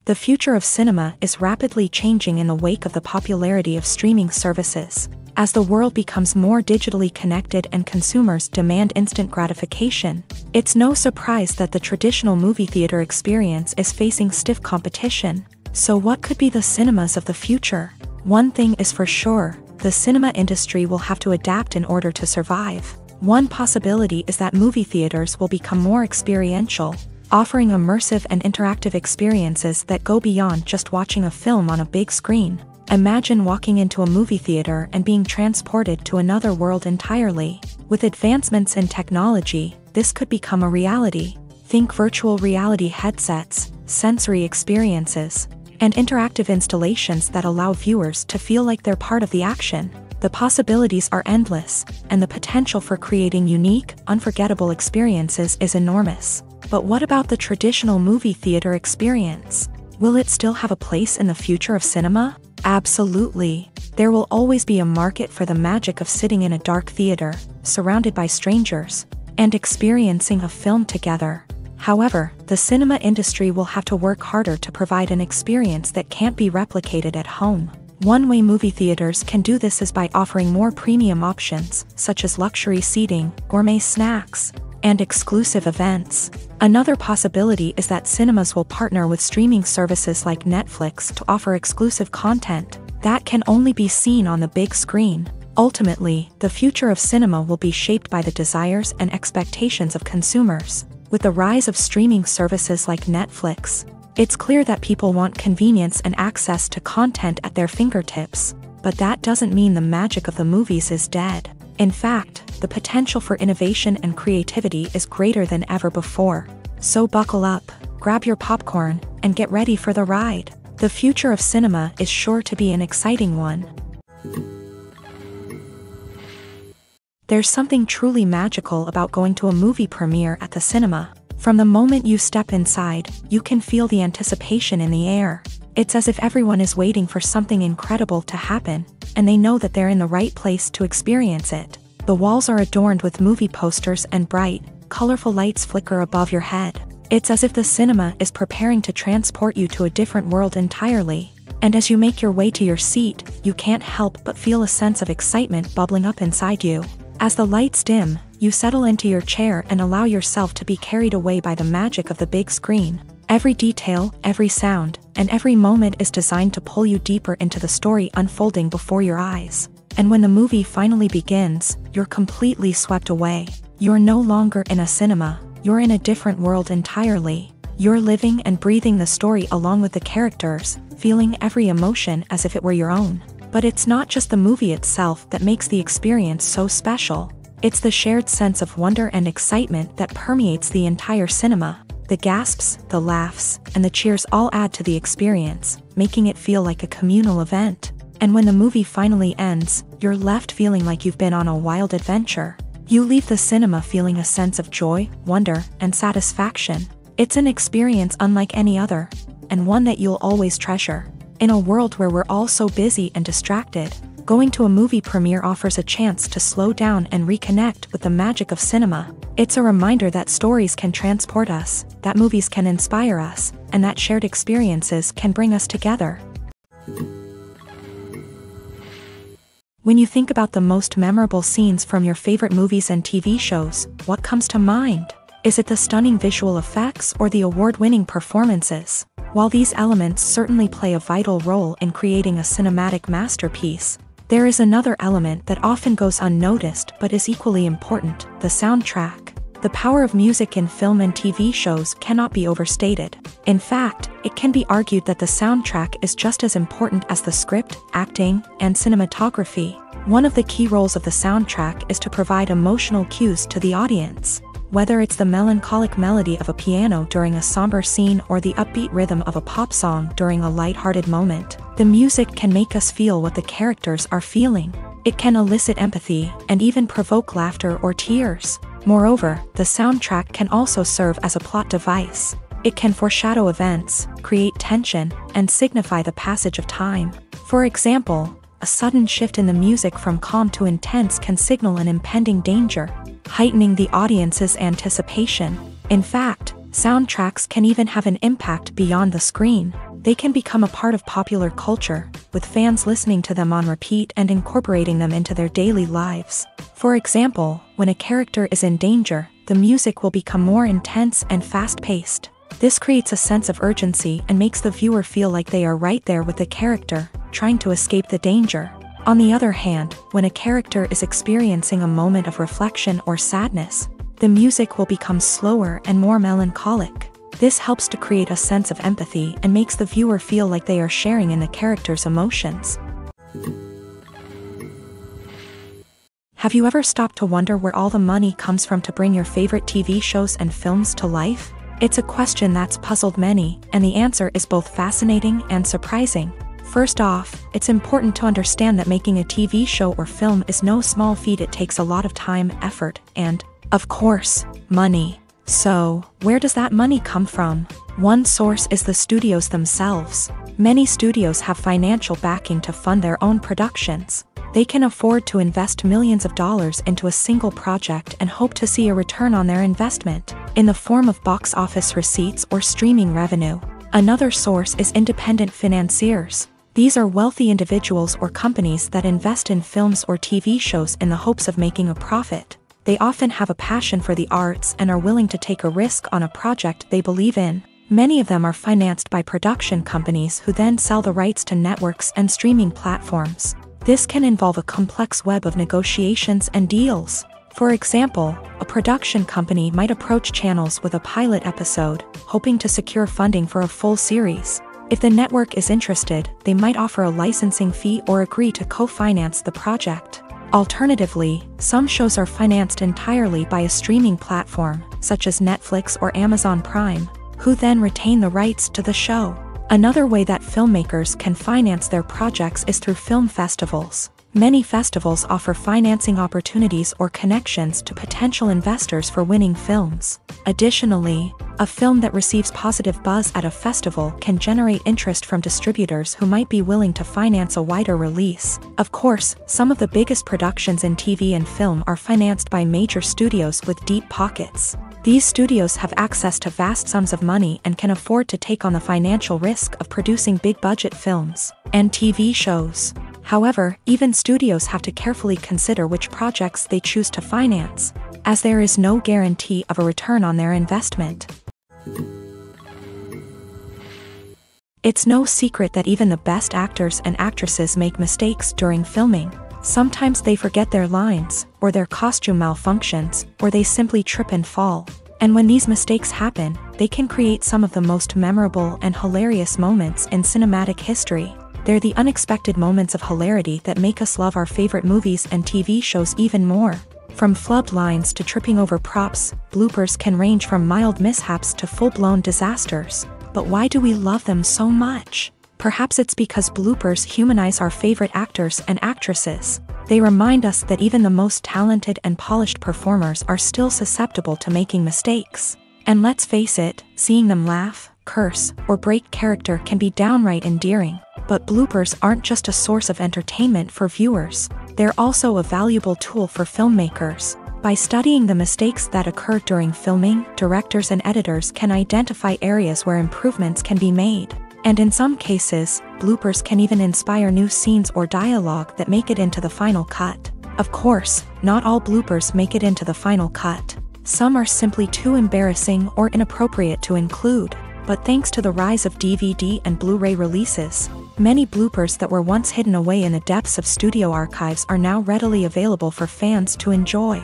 The future of cinema is rapidly changing in the wake of the popularity of streaming services. As the world becomes more digitally connected and consumers demand instant gratification, it's no surprise that the traditional movie theater experience is facing stiff competition. So what could be the cinemas of the future? One thing is for sure, the cinema industry will have to adapt in order to survive. One possibility is that movie theaters will become more experiential, offering immersive and interactive experiences that go beyond just watching a film on a big screen. Imagine walking into a movie theater and being transported to another world entirely. With advancements in technology, this could become a reality. Think virtual reality headsets, sensory experiences, and interactive installations that allow viewers to feel like they're part of the action. The possibilities are endless, and the potential for creating unique, unforgettable experiences is enormous. But what about the traditional movie theater experience? Will it still have a place in the future of cinema? Absolutely. There will always be a market for the magic of sitting in a dark theater, surrounded by strangers, and experiencing a film together. However, the cinema industry will have to work harder to provide an experience that can't be replicated at home. One way movie theaters can do this is by offering more premium options, such as luxury seating, gourmet snacks, and exclusive events. Another possibility is that cinemas will partner with streaming services like Netflix to offer exclusive content that can only be seen on the big screen. Ultimately, the future of cinema will be shaped by the desires and expectations of consumers. With the rise of streaming services like Netflix, It's clear that people want convenience and access to content at their fingertips, but that doesn't mean the magic of the movies is dead. In fact, the potential for innovation and creativity is greater than ever before. So buckle up, grab your popcorn, and get ready for the ride. The future of cinema is sure to be an exciting one. There's something truly magical about going to a movie premiere at the cinema. From the moment you step inside, you can feel the anticipation in the air. It's as if everyone is waiting for something incredible to happen, and they know that they're in the right place to experience it. The walls are adorned with movie posters and bright, colorful lights flicker above your head. It's as if the cinema is preparing to transport you to a different world entirely. And as you make your way to your seat, you can't help but feel a sense of excitement bubbling up inside you. As the lights dim, you settle into your chair and allow yourself to be carried away by the magic of the big screen. Every detail, every sound, and every moment is designed to pull you deeper into the story unfolding before your eyes. And when the movie finally begins, you're completely swept away. You're no longer in a cinema, you're in a different world entirely. You're living and breathing the story along with the characters, feeling every emotion as if it were your own. But it's not just the movie itself that makes the experience so special. It's the shared sense of wonder and excitement that permeates the entire cinema. The gasps, the laughs, and the cheers all add to the experience, making it feel like a communal event. And when the movie finally ends, you're left feeling like you've been on a wild adventure. You leave the cinema feeling a sense of joy, wonder, and satisfaction. It's an experience unlike any other, and one that you'll always treasure. In a world where we're all so busy and distracted, going to a movie premiere offers a chance to slow down and reconnect with the magic of cinema. It's a reminder that stories can transport us, that movies can inspire us, and that shared experiences can bring us together. When you think about the most memorable scenes from your favorite movies and TV shows, what comes to mind? Is it the stunning visual effects or the award-winning performances? While these elements certainly play a vital role in creating a cinematic masterpiece, there is another element that often goes unnoticed but is equally important: the soundtrack. The power of music in film and TV shows cannot be overstated. In fact, it can be argued that the soundtrack is just as important as the script, acting, and cinematography. One of the key roles of the soundtrack is to provide emotional cues to the audience. Whether it's the melancholic melody of a piano during a somber scene or the upbeat rhythm of a pop song during a lighthearted moment, the music can make us feel what the characters are feeling. It can elicit empathy and even provoke laughter or tears. Moreover, the soundtrack can also serve as a plot device. It can foreshadow events, create tension, and signify the passage of time. For example, a sudden shift in the music from calm to intense can signal an impending danger, heightening the audience's anticipation. In fact, soundtracks can even have an impact beyond the screen. They can become a part of popular culture, with fans listening to them on repeat and incorporating them into their daily lives. For example, when a character is in danger, the music will become more intense and fast-paced. This creates a sense of urgency and makes the viewer feel like they are right there with the character, trying to escape the danger. On the other hand, when a character is experiencing a moment of reflection or sadness, the music will become slower and more melancholic. This helps to create a sense of empathy and makes the viewer feel like they are sharing in the character's emotions. Have you ever stopped to wonder where all the money comes from to bring your favorite TV shows and films to life? It's a question that's puzzled many, and the answer is both fascinating and surprising. First off, it's important to understand that making a TV show or film is no small feat. It takes a lot of time, effort, and, of course, money. So, where does that money come from? One source is the studios themselves. Many studios have financial backing to fund their own productions. They can afford to invest millions of dollars into a single project and hope to see a return on their investment, in the form of box office receipts or streaming revenue. Another source is independent financiers. These are wealthy individuals or companies that invest in films or TV shows in the hopes of making a profit. They often have a passion for the arts and are willing to take a risk on a project they believe in. Many of them are financed by production companies who then sell the rights to networks and streaming platforms. This can involve a complex web of negotiations and deals. For example, a production company might approach channels with a pilot episode, hoping to secure funding for a full series. If the network is interested, they might offer a licensing fee or agree to co-finance the project. Alternatively, some shows are financed entirely by a streaming platform, such as Netflix or Amazon Prime, who then retain the rights to the show. Another way that filmmakers can finance their projects is through film festivals. Many festivals offer financing opportunities or connections to potential investors for winning films. Additionally, a film that receives positive buzz at a festival can generate interest from distributors who might be willing to finance a wider release. Of course, some of the biggest productions in TV and film are financed by major studios with deep pockets. These studios have access to vast sums of money and can afford to take on the financial risk of producing big-budget films and TV shows. However, even studios have to carefully consider which projects they choose to finance, as there is no guarantee of a return on their investment. It's no secret that even the best actors and actresses make mistakes during filming. Sometimes they forget their lines, or their costume malfunctions, or they simply trip and fall. And when these mistakes happen, they can create some of the most memorable and hilarious moments in cinematic history. They're the unexpected moments of hilarity that make us love our favorite movies and TV shows even more. From flubbed lines to tripping over props, bloopers can range from mild mishaps to full-blown disasters. But why do we love them so much? Perhaps it's because bloopers humanize our favorite actors and actresses. They remind us that even the most talented and polished performers are still susceptible to making mistakes. And let's face it, seeing them laugh, curse, or break character can be downright endearing. But bloopers aren't just a source of entertainment for viewers. They're also a valuable tool for filmmakers. By studying the mistakes that occur during filming, directors and editors can identify areas where improvements can be made. And in some cases, bloopers can even inspire new scenes or dialogue that make it into the final cut. Of course, not all bloopers make it into the final cut. Some are simply too embarrassing or inappropriate to include. But thanks to the rise of DVD and Blu-ray releases, many bloopers that were once hidden away in the depths of studio archives are now readily available for fans to enjoy.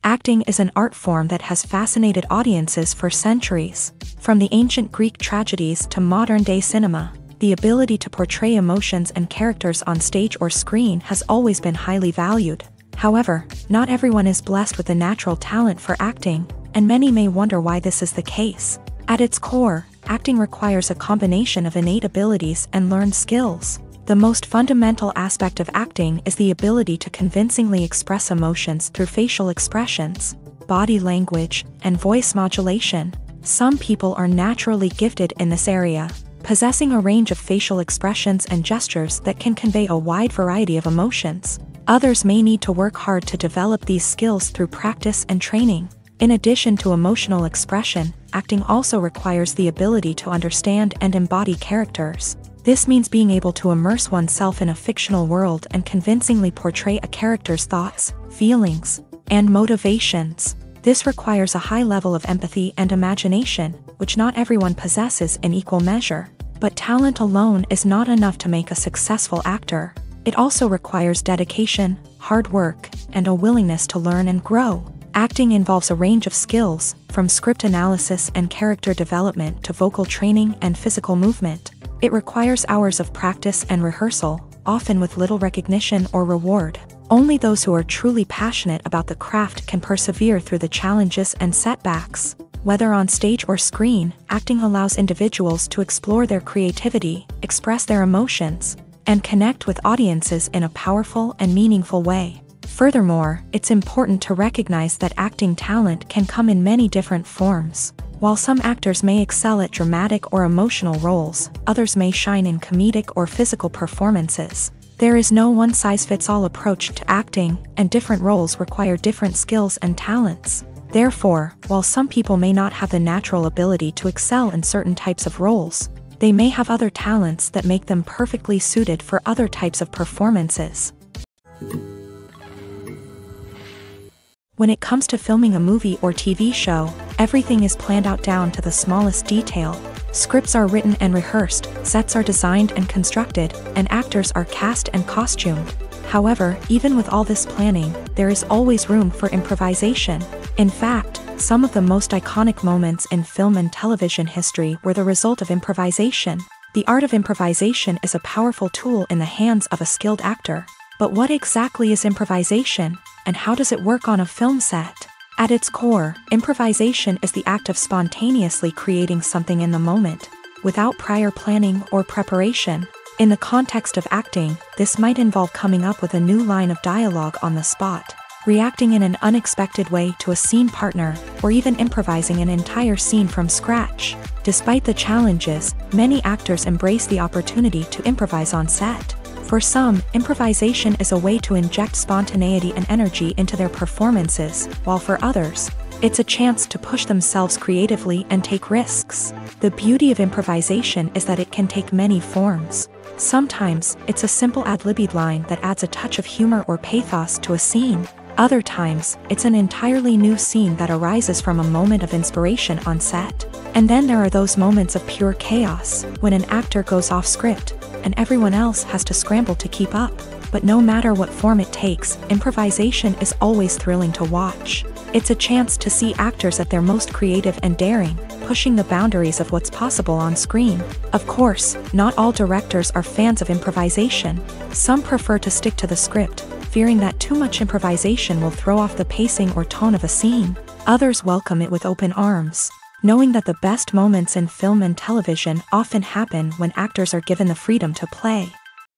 Acting is an art form that has fascinated audiences for centuries. From the ancient Greek tragedies to modern-day cinema, the ability to portray emotions and characters on stage or screen has always been highly valued. However, not everyone is blessed with the natural talent for acting, and many may wonder why this is the case. At its core, acting requires a combination of innate abilities and learned skills. The most fundamental aspect of acting is the ability to convincingly express emotions through facial expressions, body language, and voice modulation. Some people are naturally gifted in this area, possessing a range of facial expressions and gestures that can convey a wide variety of emotions. Others may need to work hard to develop these skills through practice and training. In addition to emotional expression, acting also requires the ability to understand and embody characters. This means being able to immerse oneself in a fictional world and convincingly portray a character's thoughts, feelings, and motivations. This requires a high level of empathy and imagination, which not everyone possesses in equal measure. But talent alone is not enough to make a successful actor. It also requires dedication, hard work, and a willingness to learn and grow. Acting involves a range of skills, from script analysis and character development to vocal training and physical movement. It requires hours of practice and rehearsal, often with little recognition or reward. Only those who are truly passionate about the craft can persevere through the challenges and setbacks. Whether on stage or screen, acting allows individuals to explore their creativity, express their emotions, and connect with audiences in a powerful and meaningful way. Furthermore, it's important to recognize that acting talent can come in many different forms. While some actors may excel at dramatic or emotional roles, others may shine in comedic or physical performances. There is no one-size-fits-all approach to acting, and different roles require different skills and talents. Therefore, while some people may not have the natural ability to excel in certain types of roles, they may have other talents that make them perfectly suited for other types of performances. When it comes to filming a movie or TV show, everything is planned out down to the smallest detail. Scripts are written and rehearsed, sets are designed and constructed, and actors are cast and costumed. However, even with all this planning, there is always room for improvisation. In fact, some of the most iconic moments in film and television history were the result of improvisation. The art of improvisation is a powerful tool in the hands of a skilled actor. But what exactly is improvisation, and how does it work on a film set? At its core, improvisation is the act of spontaneously creating something in the moment, without prior planning or preparation. In the context of acting, this might involve coming up with a new line of dialogue on the spot, reacting in an unexpected way to a scene partner, or even improvising an entire scene from scratch. Despite the challenges, many actors embrace the opportunity to improvise on set. For some, improvisation is a way to inject spontaneity and energy into their performances, while for others, it's a chance to push themselves creatively and take risks. The beauty of improvisation is that it can take many forms. Sometimes, it's a simple ad-libbed line that adds a touch of humor or pathos to a scene. Other times, it's an entirely new scene that arises from a moment of inspiration on set. And then there are those moments of pure chaos, when an actor goes off script, and everyone else has to scramble to keep up. But no matter what form it takes, improvisation is always thrilling to watch. It's a chance to see actors at their most creative and daring, pushing the boundaries of what's possible on screen. Of course, not all directors are fans of improvisation. Some prefer to stick to the script, fearing that too much improvisation will throw off the pacing or tone of a scene. Others welcome it with open arms, knowing that the best moments in film and television often happen when actors are given the freedom to play.